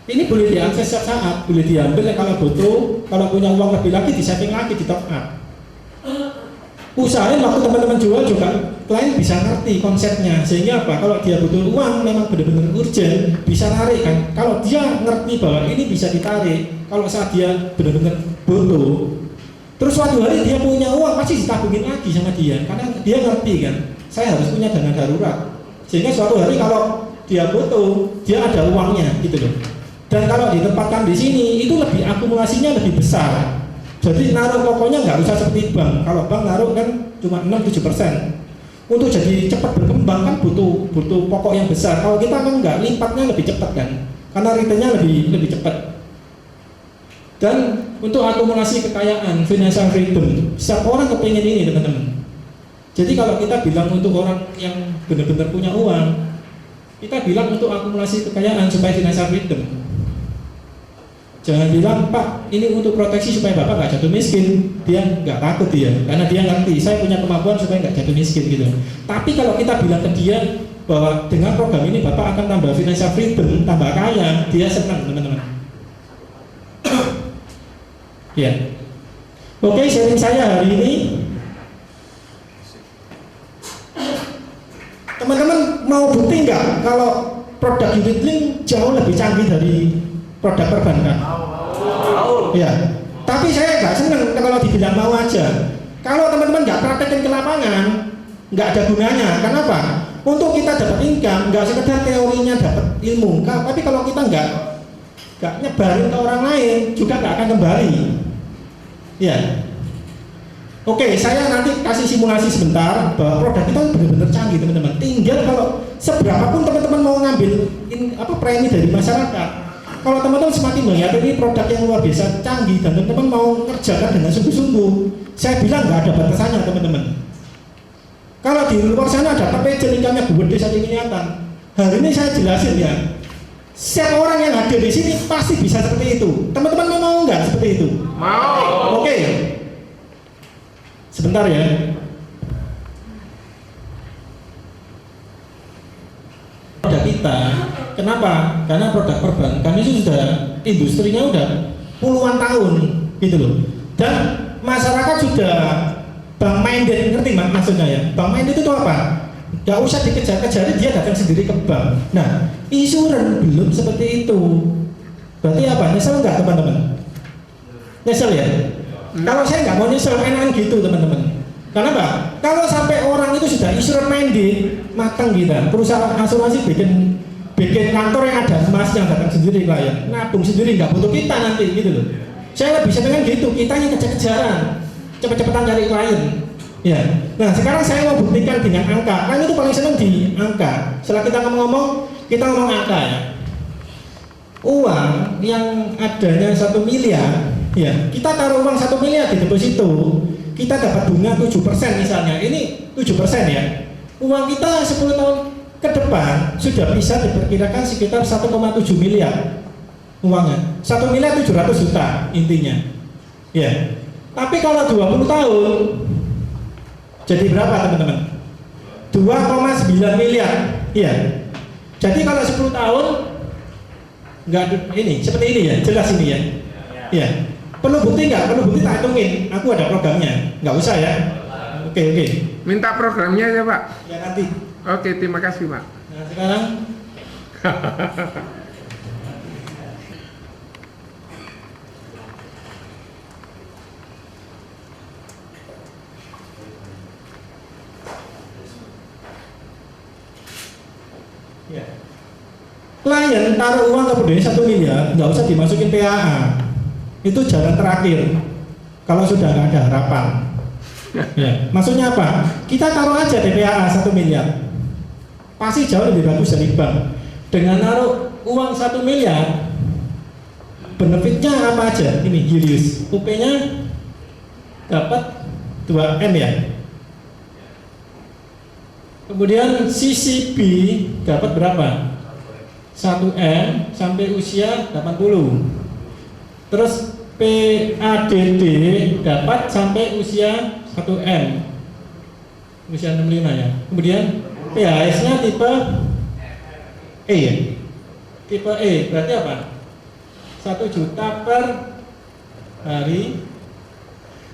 Ini boleh diakses setiap saat, boleh diambil kalau butuh, kalau punya uang lebih lagi di setting lagi, di top up. Usahain waktu teman-teman jual juga klien bisa ngerti konsepnya, sehingga apa? Kalau dia butuh uang memang benar-benar urgent, bisa tarik kan. Kalau dia ngerti bahwa ini bisa ditarik, kalau saat dia benar-benar butuh, terus suatu hari dia punya uang pasti ditabungin lagi sama dia, karena dia ngerti kan, saya harus punya dana darurat, sehingga suatu hari kalau dia butuh, dia ada uangnya gitu loh. Dan kalau ditempatkan di sini itu lebih akumulasinya lebih besar. Jadi naruh pokoknya nggak usah seperti bank. Kalau bank naruh kan cuma 6-7%. Untuk jadi cepat berkembang kan butuh pokok yang besar. Kalau kita kan nggak, lipatnya lebih cepat kan, karena returnnya lebih cepat. Dan untuk akumulasi kekayaan, financial freedom, setiap orang kepengen ini teman-teman. Jadi kalau kita bilang untuk orang yang benar-benar punya uang, kita bilang untuk akumulasi kekayaan supaya financial freedom. Jangan bilang, Pak, ini untuk proteksi supaya Bapak nggak jatuh miskin. Dia nggak takut dia, karena dia ngerti saya punya kemampuan supaya nggak jatuh miskin gitu. Tapi kalau kita bilang ke dia bahwa dengan program ini Bapak akan tambah financial freedom, tambah kaya, dia senang teman-teman. Ya, oke, sharing saya hari ini. Teman-teman mau bukti nggak kalau produk unit link jauh lebih canggih dari produk perbankan? Ya, tapi saya nggak seneng kalau dibilang mau aja. Kalau teman-teman nggak praktekin ke lapangan, nggak ada gunanya. Kenapa? Untuk kita dapat income, nggak sekedar teorinya dapat ilmu, tapi kalau kita nggak nyebarin ke orang lain, juga nggak akan kembali. Ya, oke, saya nanti kasih simulasi sebentar bahwa produk kita benar-benar canggih teman-teman. Tinggal kalau seberapapun teman-teman mau ngambil premi dari masyarakat. Kalau teman-teman semakin melihat ini produk yang luar biasa canggih dan teman-teman mau kerjakan dengan sungguh-sungguh, saya bilang nggak ada batasannya teman-teman. Kalau di luar sana ada pepejen income-nya gede saja kelihatan. Hari ini saya jelasin ya, setiap orang yang hadir di sini pasti bisa seperti itu. Teman-teman mau nggak seperti itu? Mau. Oke. Sebentar ya. Produk kita, kenapa? Karena produk perbankan itu sudah industrinya udah puluhan tahun gitu loh. Dan masyarakat sudah bank minded, ngerti maksudnya ya? Bank minded itu apa? Gak usah dikejar-kejar, dia datang sendiri ke bank. Nah, insurans belum seperti itu. Berarti apa? Nyesel nggak teman-teman? Nyesel ya? Kalau saya nggak mau nyesel, enakan gitu teman-teman. Kenapa? Kalau sampai orang itu sudah insurance minded, matang kita, perusahaan asuransi bikin kantor yang ada emas yang datang sendiri klien, nabung sendiri, nggak butuh kita nanti gitu loh. Saya lebih senang gitu, kita yang kejar-kejaran, cepet-cepetan cari klien. Ya. Nah sekarang saya mau buktikan dengan angka. Kan itu paling senang di angka. Setelah kita ngomong angka ya. Uang yang adanya 1 miliar, ya kita taruh uang 1 miliar di deposito, kita dapat bunga 7% misalnya. Ini 7% ya. Uang kita 10 tahun ke depan sudah bisa diperkirakan sekitar 1,7 miliar uangnya. 1 miliar 700 juta intinya. Ya. Tapi kalau 20 tahun jadi berapa teman-teman? 2,9 miliar. Iya. Jadi kalau 10 tahun nggak ini seperti ini ya, jelas ini ya. Iya. Perlu bukti nggak? Perlu bukti tak hitungin. Aku ada programnya. Nggak usah ya. Oke. Minta programnya ya Pak. Ya nanti. Oke, terima kasih Pak. Nah sekarang. Ya. Klien taruh uang kemudian 1 miliar, nggak usah dimasukin PAA. Itu jalan terakhir. Kalau sudah nggak ada harapan. Ya. Maksudnya apa? Kita taruh aja di PAA 1 miliar. Pasti jauh lebih bagus dari bank. Dengan naruh uang 1 miliar, benefitnya apa aja? Ini Julius. UP-nya dapat 2M ya. Kemudian CCB dapat berapa? 1M sampai usia 80. Terus PADD dapat sampai usia 1M, usia 65 ya. Kemudian PHS-nya tipe E ya. Tipe E berarti apa? 1 juta per hari.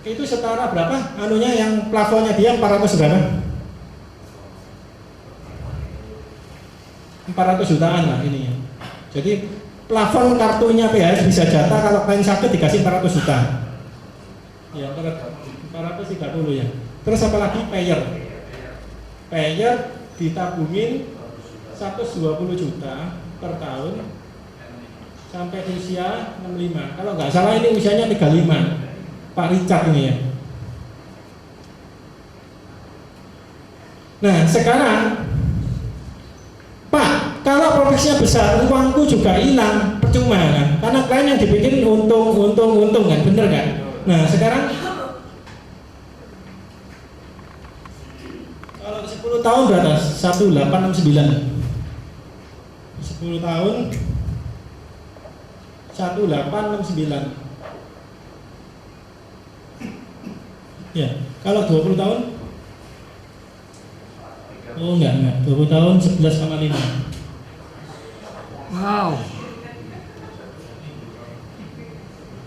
Itu setara berapa? Anunya yang plafonnya dia 400 berapa? 400 jutaan lah ini. Jadi plafon kartunya PHS bisa jatah kalau klien sakit dikasih 400 juta. Ya, 430 ya. Terus apa lagi? Payer. Payer ditabungin 120 juta per tahun sampai usia 65. Kalau nggak salah ini usianya 35. Pak Richard ini ya. Nah sekarang Pak, kalau profesinya besar, uangku juga hilang, percuma kan? Karena klien yang dibikin untung kan, bener kan? Nah sekarang kalau 10 tahun berapa? 1869. 10 tahun 1869. Ya, kalau 20 tahun? Oh enggak, 20 tahun 11,5. Wow.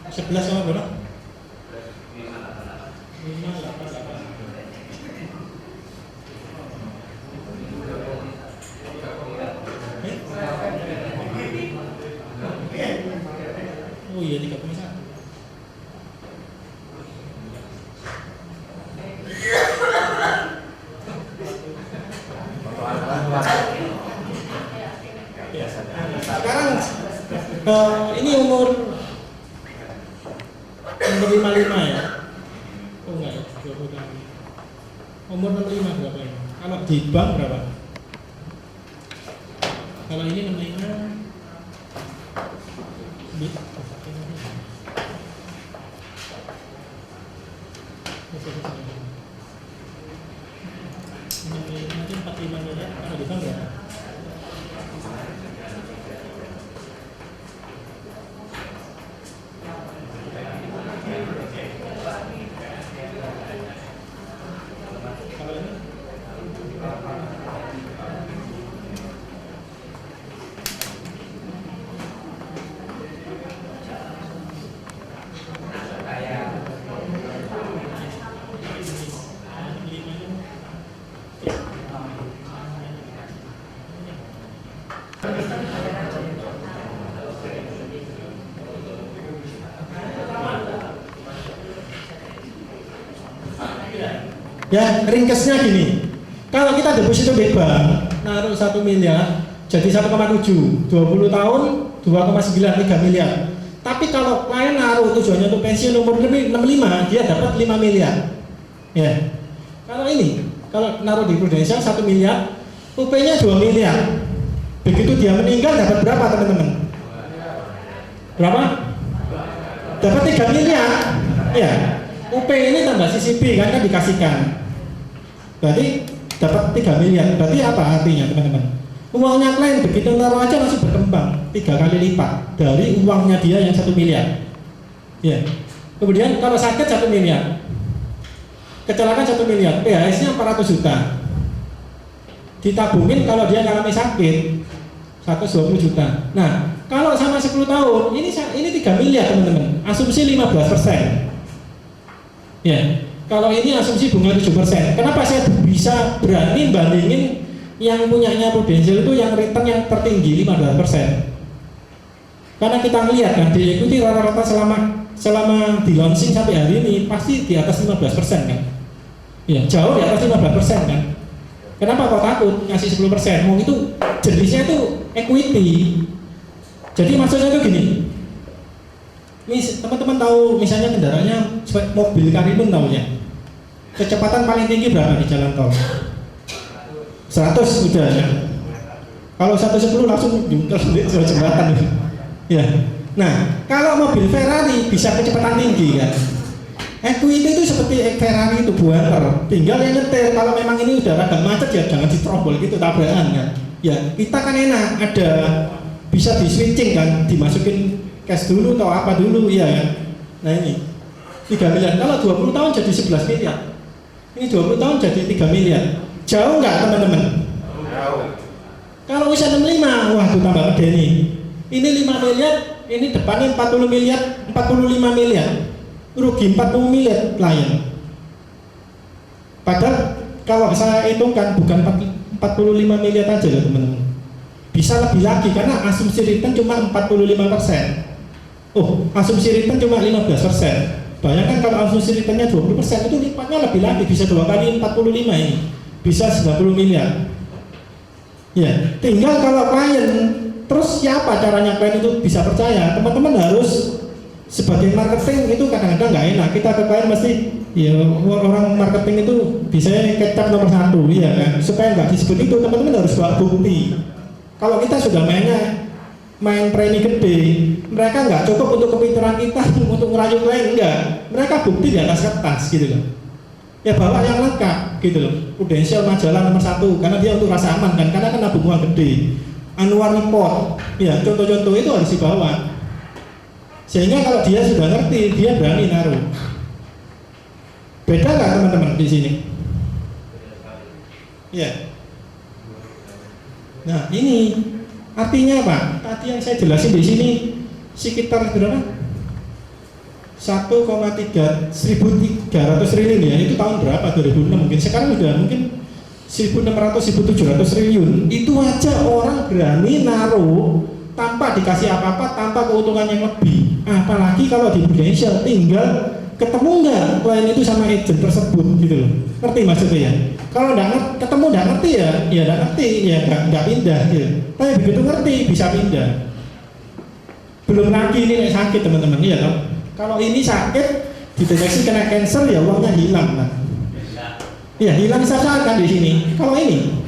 11 sama berapa? 5, 8, 8. Oh iya 3,1. Sekarang ini umur 55 ya? Oh enggak ya, 20 tahun. Umur 65 berapa ya? Kalau di bank berapa? Kalau ini 65 nanti 45 miliar, kalau di bank berapa? Ya, ringkesnya gini. Kalau kita deposito di bank, naruh 1 miliar, jadi 1,7, 20 tahun 2,9, 3 miliar. Tapi kalau klien naruh tujuannya untuk pensiun umur 65, dia dapat 5 miliar. Ya. Kalau ini, kalau naruh di Prudential 1 miliar, UP-nya 2 miliar. Begitu dia meninggal dapat berapa teman-teman? Berapa? Dapat 3 miliar. Ya. UP ini tambah CCB kan dikasihkan. Berarti dapat 3 miliar. Berarti apa artinya teman-teman? Uangnya klien begitu naruh aja langsung berkembang 3 kali lipat dari uangnya dia yang 1 miliar. Ya. Kemudian kalau sakit 1 miliar, kecelakaan 1 miliar, PHS-nya 400 juta. Ditabungin kalau dia ngalami sakit 120 juta. Nah, kalau sama 10 tahun, ini 3 miliar teman-teman. Asumsi 15%. Ya, kalau ini asumsi bunga 7%. Kenapa saya bisa berani bandingin yang punyanya Prudential itu yang return yang tertinggi 15%? Karena kita melihat kan diikuti rata-rata selama di launching sampai hari ini pasti di atas 15% kan? Ya, jauh di atas 15% kan? Kenapa kok takut ngasih 10%? Mau itu jenisnya itu equity. Jadi maksudnya itu gini. Teman-teman tahu misalnya kendaraannya mobil Karimun tahu ya, kecepatan paling tinggi berapa di jalan tol? 100 udah ya. Kalau 110 langsung jungkel di jembatan ya. Nah kalau mobil Ferrari bisa kecepatan tinggi kan, equity itu seperti Ferrari itu buanter, tinggal yang nyetir. Kalau memang ini udah agak macet ya jangan diterombol gitu tabrakan kan. Ya kita kan enak ada bisa di switching kan, dimasukin cash dulu atau apa dulu ya kan. Nah ini 3 miliar, kalau 20 tahun jadi 11 miliar. Ini 20 tahun jadi 3 miliar. Jauh nggak teman-teman? Jauh. Kalau usia 65, wah itu tambah gede nih. Ini 5 miliar ini depannya 40 miliar, 45 miliar, rugi 40 miliar klien. Padahal kalau saya hitungkan bukan 45 miliar aja loh teman-teman, bisa lebih lagi karena asumsi return cuma 45%. Oh, asumsi return cuma 15%. Bayangkan kalau asumsi returnnya 20%, itu lipatnya lebih lagi, bisa 2 kali 45 ini, bisa 90 miliar. Ya, tinggal kalau klien, terus siapa caranya klien itu bisa percaya? Teman-teman harus sebagai marketing itu kadang-kadang nggak enak. Kita ke klien mesti, ya orang marketing itu bisa kecap nomor 1, ya kan? Supaya nggak disebut itu, teman-teman harus bawa bukti. Kalau kita sudah main premi gede, mereka nggak cukup untuk kepintaran kita untuk ngerayu klien, enggak. Mereka bukti di atas kertas gitu loh. Ya bawa yang lengkap gitu loh. Prudential majalah nomor 1 karena dia untuk rasa aman kan, karena kena bunga gede. Annual report, ya contoh-contoh itu harus dibawa. Sehingga kalau dia sudah ngerti, dia berani naruh. Beda nggak teman-teman di sini? Ya. Nah ini artinya apa? Tadi yang saya jelasin di sini sekitar berapa? 1,300 triliun ya, itu tahun berapa? 2006 mungkin. Sekarang udah mungkin 1.600 1.700 triliun. Itu aja orang berani naruh tanpa dikasih apa-apa, tanpa keuntungan yang lebih. Apalagi kalau di Prudential tinggal ketemu nggak klien itu sama agent tersebut gitu loh. Ngerti maksudnya ya? Kalau nggak ketemu nggak ngerti ya nggak ngerti, ya nggak pindah gitu. Tapi begitu ngerti bisa pindah. Belum lagi ini sakit teman-teman, ya toh. Kalau ini sakit dideteksi kena cancer ya uangnya hilang kan. Ya hilang saja kan di sini. Kalau ini,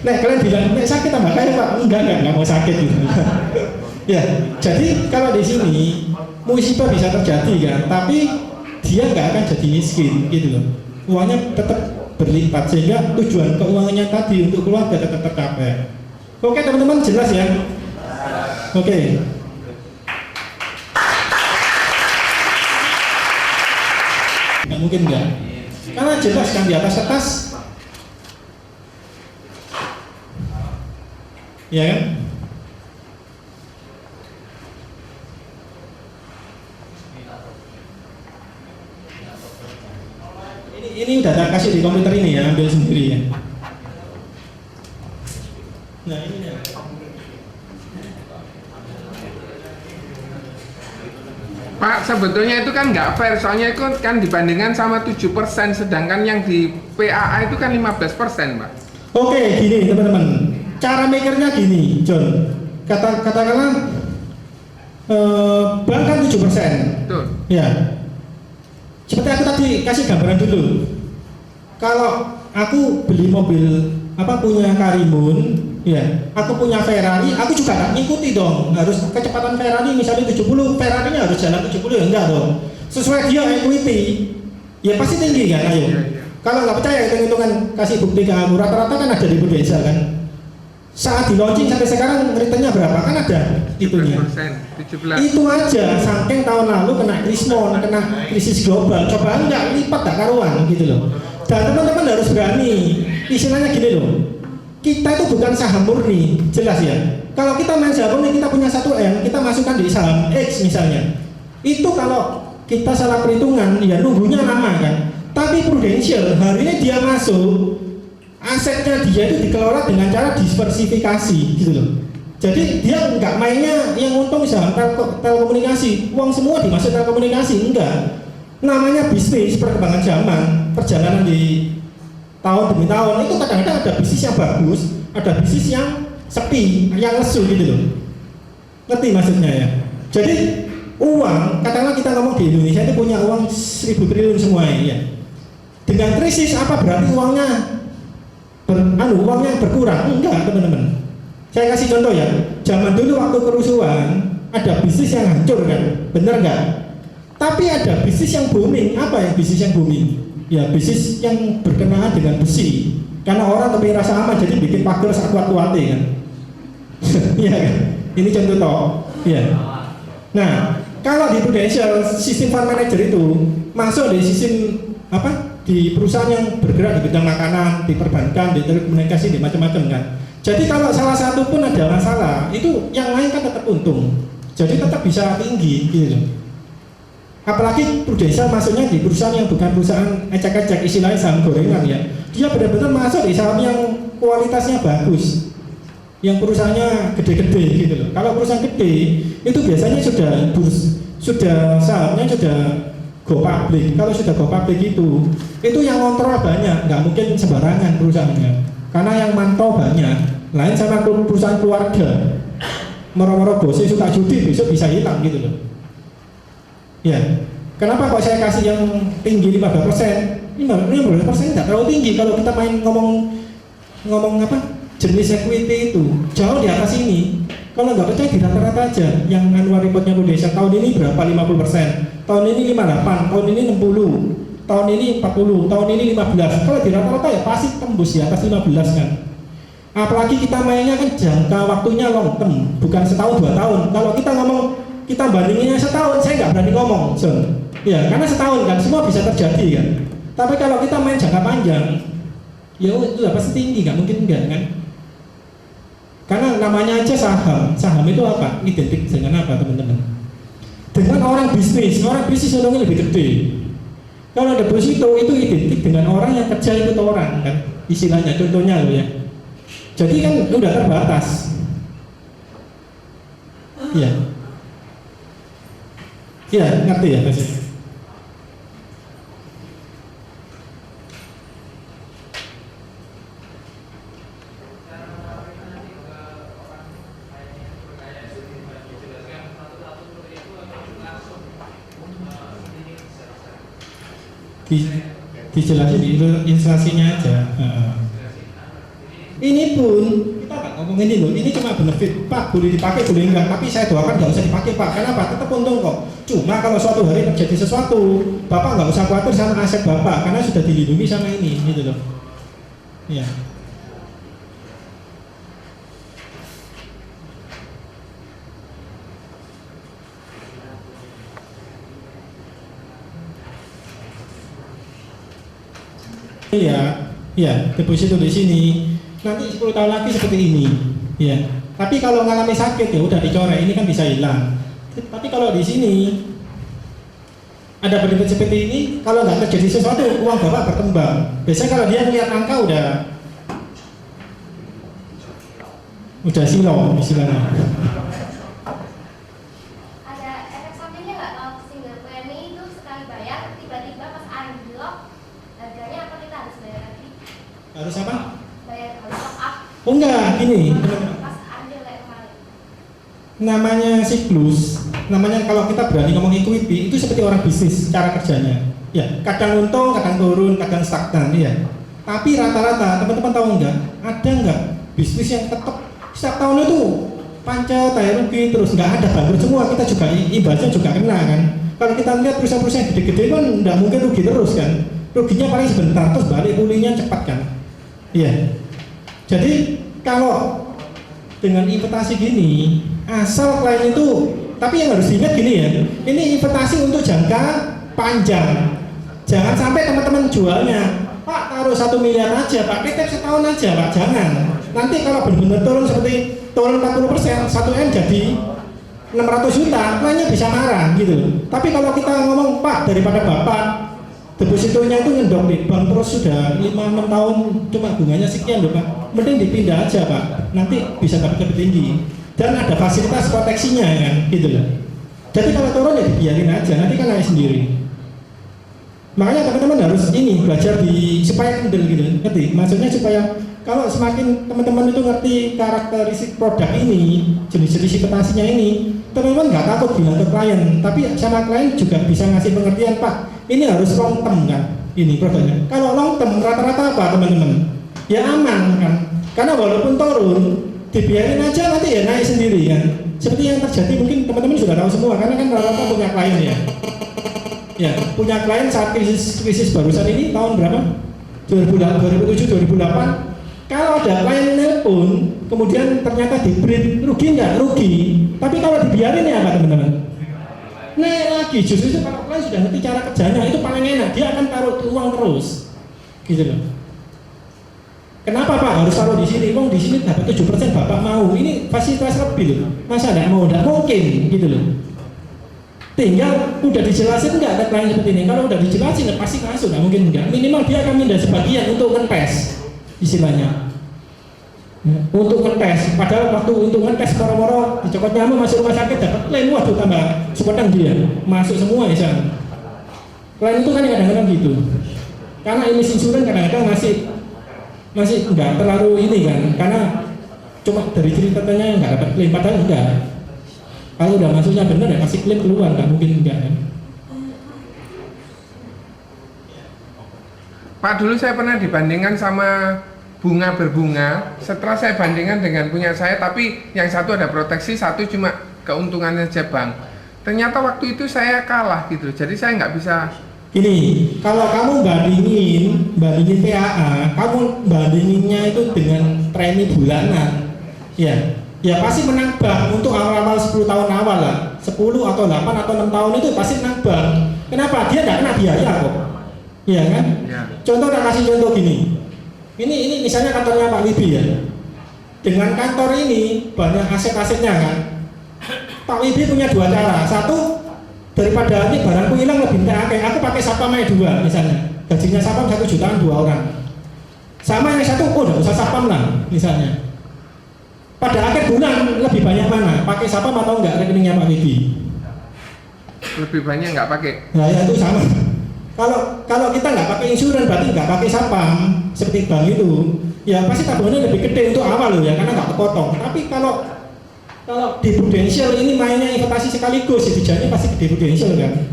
nah kalian bilang sakit tambah kaya pak? Enggak mau sakit gitu. Ya, jadi kalau di sini musibah bisa terjadi kan, tapi dia nggak akan jadi miskin gitu loh. Uangnya tetap berlipat sehingga tujuan keuangannya tadi untuk keluarga tetap tercapai. Oke teman-teman, jelas ya? Oke. Nggak mungkin enggak, karena jelas kan di atas kertas, ya kan? Ini udah tak kasih di komputer ini ya, ambil sendiri ya. Nah ini ya. Pak, sebetulnya itu kan nggak fair, soalnya itu kan dibandingkan sama 7%, sedangkan yang di PAA itu kan 15%, Pak. Oke, gini teman-teman, cara mikirnya gini, John. Katakanlah bank kan 7%. Betul. Ya. Seperti aku tadi kasih gambaran dulu. Kalau aku beli mobil punya Karimun, ya, aku punya Ferrari, aku juga nggak ngikuti dong. Harus kecepatan Ferrari misalnya 70, Ferrari-nya harus jalan 70 ya enggak dong. Sesuai dia equity, ya pasti tinggi kan, ayo. Iya. Kalau nggak percaya hitung-hitungan, kasih bukti ke aku. Rata-rata kan ada di Prudential kan. Saat di launching sampai sekarang returnnya berapa? Kan ada itunya. 17%. Itu aja, saking tahun lalu kena krismon, kena krisis global, coba enggak lipat tak karuan gitu loh. Dan teman-teman harus berani, istilahnya gini loh, kita itu bukan saham murni, jelas ya. Kalau kita main saham murni, kita punya 1M, kita masukkan di saham X misalnya, itu kalau kita salah perhitungan, ya nunggunya lama kan. Tapi Prudential, hari ini dia masuk, asetnya dia itu dikelola dengan cara diversifikasi gitu loh. Jadi dia nggak mainnya yang untung saham telekomunikasi, uang semua dimasuk telekomunikasi, enggak. Namanya bisnis, perkembangan zaman, perjalanan di tahun demi tahun, itu kadang-kadang ada bisnis yang bagus, ada bisnis yang sepi, yang lesu gitu loh. Ngerti maksudnya ya? Jadi uang, katakanlah kita ngomong di Indonesia itu punya uang 1.000 triliun semua ya. Dengan krisis apa berarti uangnya uangnya berkurang? Enggak teman-teman. Saya kasih contoh ya, zaman dulu waktu kerusuhan ada bisnis yang hancur kan, bener nggak? Tapi ada bisnis yang booming. Apa yang bisnis yang booming? Ya bisnis yang berkenaan dengan besi. Karena orang lebih rasa aman, jadi bikin pagar sekuat-kuatnya kan. Iya kan? Ini contoh toh. Iya. Nah, kalau di Prudential sistem fund manager itu masuk di sistem di perusahaan yang bergerak di bidang makanan, di perbankan, di telekomunikasi, di macam-macam kan. Jadi kalau salah satu pun ada masalah, itu yang lain kan tetap untung. Jadi tetap bisa tinggi gitu. Apalagi Prudential masuknya di perusahaan yang bukan perusahaan ecek-ecek, istilahnya saham gorengan ya. Dia benar-benar masuk di saham yang kualitasnya bagus, yang perusahaannya gede-gede gitu loh. Kalau perusahaan gede itu biasanya sudah sahamnya sudah go public. Kalau sudah go public itu yang kontrol banyak, nggak mungkin sembarangan perusahaannya. Karena yang mantau banyak. Lain sama perusahaan keluarga, moro-moro bosnya suka judi besok bisa hilang gitu loh. Ya, kenapa kok saya kasih yang tinggi 15%? 15% nggak terlalu tinggi kalau kita main ngomong apa jenis equity itu jauh di atas ini. Kalau nggak percaya di rata-rata aja yang annual reportnya Prudential tahun ini berapa 50%, tahun ini 58, tahun ini 60, tahun ini 40, tahun ini 15. Kalau di rata-rata ya pasti tembus di atas 15 kan. Apalagi kita mainnya kan jangka waktunya long term, bukan setahun 2 tahun. Kalau kita ngomong kita bandinginnya setahun, saya nggak berani ngomong, John. Ya, karena setahun kan semua bisa terjadi kan. Tapi kalau kita main jangka panjang, ya udah pasti tinggi, nggak mungkin enggak kan. Karena namanya aja saham. Saham itu apa? Identik dengan apa teman-teman? Dengan orang bisnis untungnya lebih gede. Kalau deposito itu identik dengan orang yang kerja ikut orang kan, istilahnya, contohnya loh ya. Jadi kan udah terbatas. Iya. Iya, ngerti ya pasti. Dijelasin di ilustrasinya aja. Ini pun kita nggak ngomong ini loh, ini cuma benefit Pak, boleh dipakai boleh enggak, tapi saya doakan nggak usah dipakai Pak. Kenapa? Tetap untung kok. Cuma kalau suatu hari terjadi sesuatu, Bapak nggak usah khawatir sama aset Bapak karena sudah dilindungi sama ini, gitu loh. Iya. Iya, deposito di sini. Nanti 10 tahun lagi seperti ini, ya. Tapi kalau ngalami sakit ya udah dicoret, ini kan bisa hilang. Tapi kalau di sini ada benefit seperti ini, kalau nggak terjadi sesuatu, uang Bapak berkembang. Biasanya kalau dia lihat angka udah silau istilahnya. Ada efek sampingnya nggak kalau single premi itu sekali bayar, tiba-tiba pas unlock harganya apa kita harus bayar lagi? Harus apa? Bayar harus top up. Oh enggak, ini Pas ambil kayak kemarin. namanya siklus. Namanya kalau kita berani ngomong equity itu seperti orang bisnis cara kerjanya. Ya, kadang untung, kadang turun, kadang stagnan, ya. Tapi rata-rata teman-teman tahu enggak? Ada enggak bisnis yang tetap setiap tahun itu panca tayar rugi terus, nggak ada bangkrut semua. Kita juga imbasnya juga kena kan. Kalau kita lihat perusahaan-perusahaan gede-gede kan nggak mungkin rugi terus kan. Ruginya paling sebentar terus balik pulihnya cepat kan. Iya. Jadi kalau dengan investasi gini, asal klien itu, tapi yang harus diingat gini ya, ini investasi untuk jangka panjang. Jangan sampai teman-teman jualnya, Pak taruh 1 miliar aja, Pak titip setahun aja, Pak, jangan. Nanti kalau benar-benar turun seperti turun 40%, 1M jadi 600 juta, kliennya bisa marah gitu. Tapi kalau kita ngomong, Pak daripada Bapak depositonya itu ngendok nih, bank terus sudah 5-6 tahun cuma bunganya sekian loh Pak, mending dipindah aja Pak, nanti bisa dapat lebih tinggi dan ada fasilitas proteksinya kan gitu loh. Jadi kalau turun ya dibiarin aja, nanti kan naik sendiri. Makanya teman-teman harus ini belajar supaya kendel gitu, ngerti? Maksudnya supaya kalau semakin teman-teman itu ngerti karakteristik produk ini, jenis-jenis investasinya ini, teman-teman nggak takut bilang ke klien, tapi sama klien juga bisa ngasih pengertian, Pak, ini harus long term kan, ini produknya. Kalau long term rata-rata apa teman-teman? Ya aman kan, karena walaupun turun, dibiarin aja nanti ya naik sendiri kan. Seperti yang terjadi mungkin teman-teman sudah tahu semua, karena kan rata-rata punya klien ya. Ya, punya klien saat krisis barusan ini tahun berapa? 2007-2008. Kalau ada klien nelpon, kemudian ternyata di-breed, rugi nggak? Rugi. Tapi kalau dibiarin ya apa teman-teman? naik lagi. Justru itu kalau klien sudah ngerti cara kerjanya itu paling enak, dia akan taruh uang terus, gitu loh. Kenapa Pak harus taruh di sini? Wong di sini dapat 7% Bapak mau. Ini fasilitas lebih loh. Masa tidak mau? Tidak mungkin, gitu loh. Tinggal udah dijelasin nggak ada klien seperti ini. Kalau udah dijelasin ya pasti masuk, nggak mungkin enggak. Minimal dia akan mindah sebagian untuk ngetes, istilahnya. Untuk ngetes. Padahal waktu untuk ngetes moro-moro dicokot nyamuk masuk rumah sakit dapat klaim, waduh tambah sepotong dia masuk semua ya. Klien itu kan kadang-kadang gitu. Karena ini insuran kadang-kadang masih enggak terlalu ini kan, karena cuma dari ceritanya nggak dapat klaim, padahal enggak. Kalau udah masuknya benar ya pasti klaim keluar, nggak mungkin enggak kan. Pak, dulu saya pernah dibandingkan sama bunga berbunga. Setelah saya bandingkan dengan punya saya, tapi yang satu ada proteksi, satu cuma keuntungannya saja bank. Ternyata waktu itu saya kalah gitu, jadi saya nggak bisa. Ini kalau kamu bandingin PAA, kamu bandinginnya itu dengan premi bulanan, ya pasti menang bank untuk awal-awal 10 tahun awal lah, 10 atau 8 atau 6 tahun itu pasti menang bank. Kenapa? Dia nggak kena biaya kok, iya kan? Ya. Contoh, tak kasih contoh gini. Ini misalnya kantornya Pak Wibi ya. Dengan kantor ini banyak aset-asetnya kan. Pak Wibi punya dua cara. Satu, daripada ini barangku hilang lebih akeh, aku pakai sapam aja 2 misalnya. Gajinya sapam 1 jutaan 2 orang. Sama yang satu, udah usah sapam lah misalnya. Pada akhir bulan lebih banyak mana? Pakai sapam atau enggak rekeningnya Pak Wibi? Lebih banyak nggak pakai. Nah ya itu sama. Kalau kita nggak pakai insuran berarti nggak pakai sapam seperti bank itu, ya pasti tabungannya lebih gede untuk awal loh ya, karena nggak kepotong. Tapi kalau di Prudential ini mainnya investasi sekaligus, dijadinya pasti gede Prudential kan.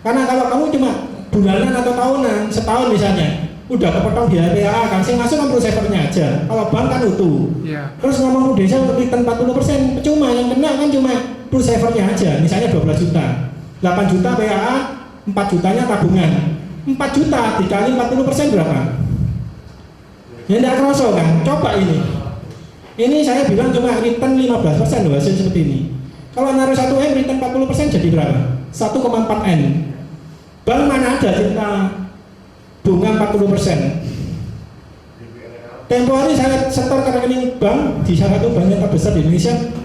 Karena kalau kamu cuma bulanan atau tahunan, setahun misalnya, udah kepotong biaya PAA kan, saya masuk 60%-nya aja. Kalau bank kan utuh. Ya. Terus ngomong Prudential return 40%, percuma, yang kena kan cuma plus savernya aja, misalnya 12 juta, 8 juta PAA, 4 jutanya tabungan. 4 juta dikali 40% berapa? Ya tidak kerasa kan? Coba ini. Ini saya bilang cuma return 15% loh hasil seperti ini. Kalau naruh 1M return 40% jadi berapa? 1,4N. Bank mana ada cerita bunga 40%? Tempo hari saya setor ke rekening bank di salah satu bank yang terbesar di Indonesia.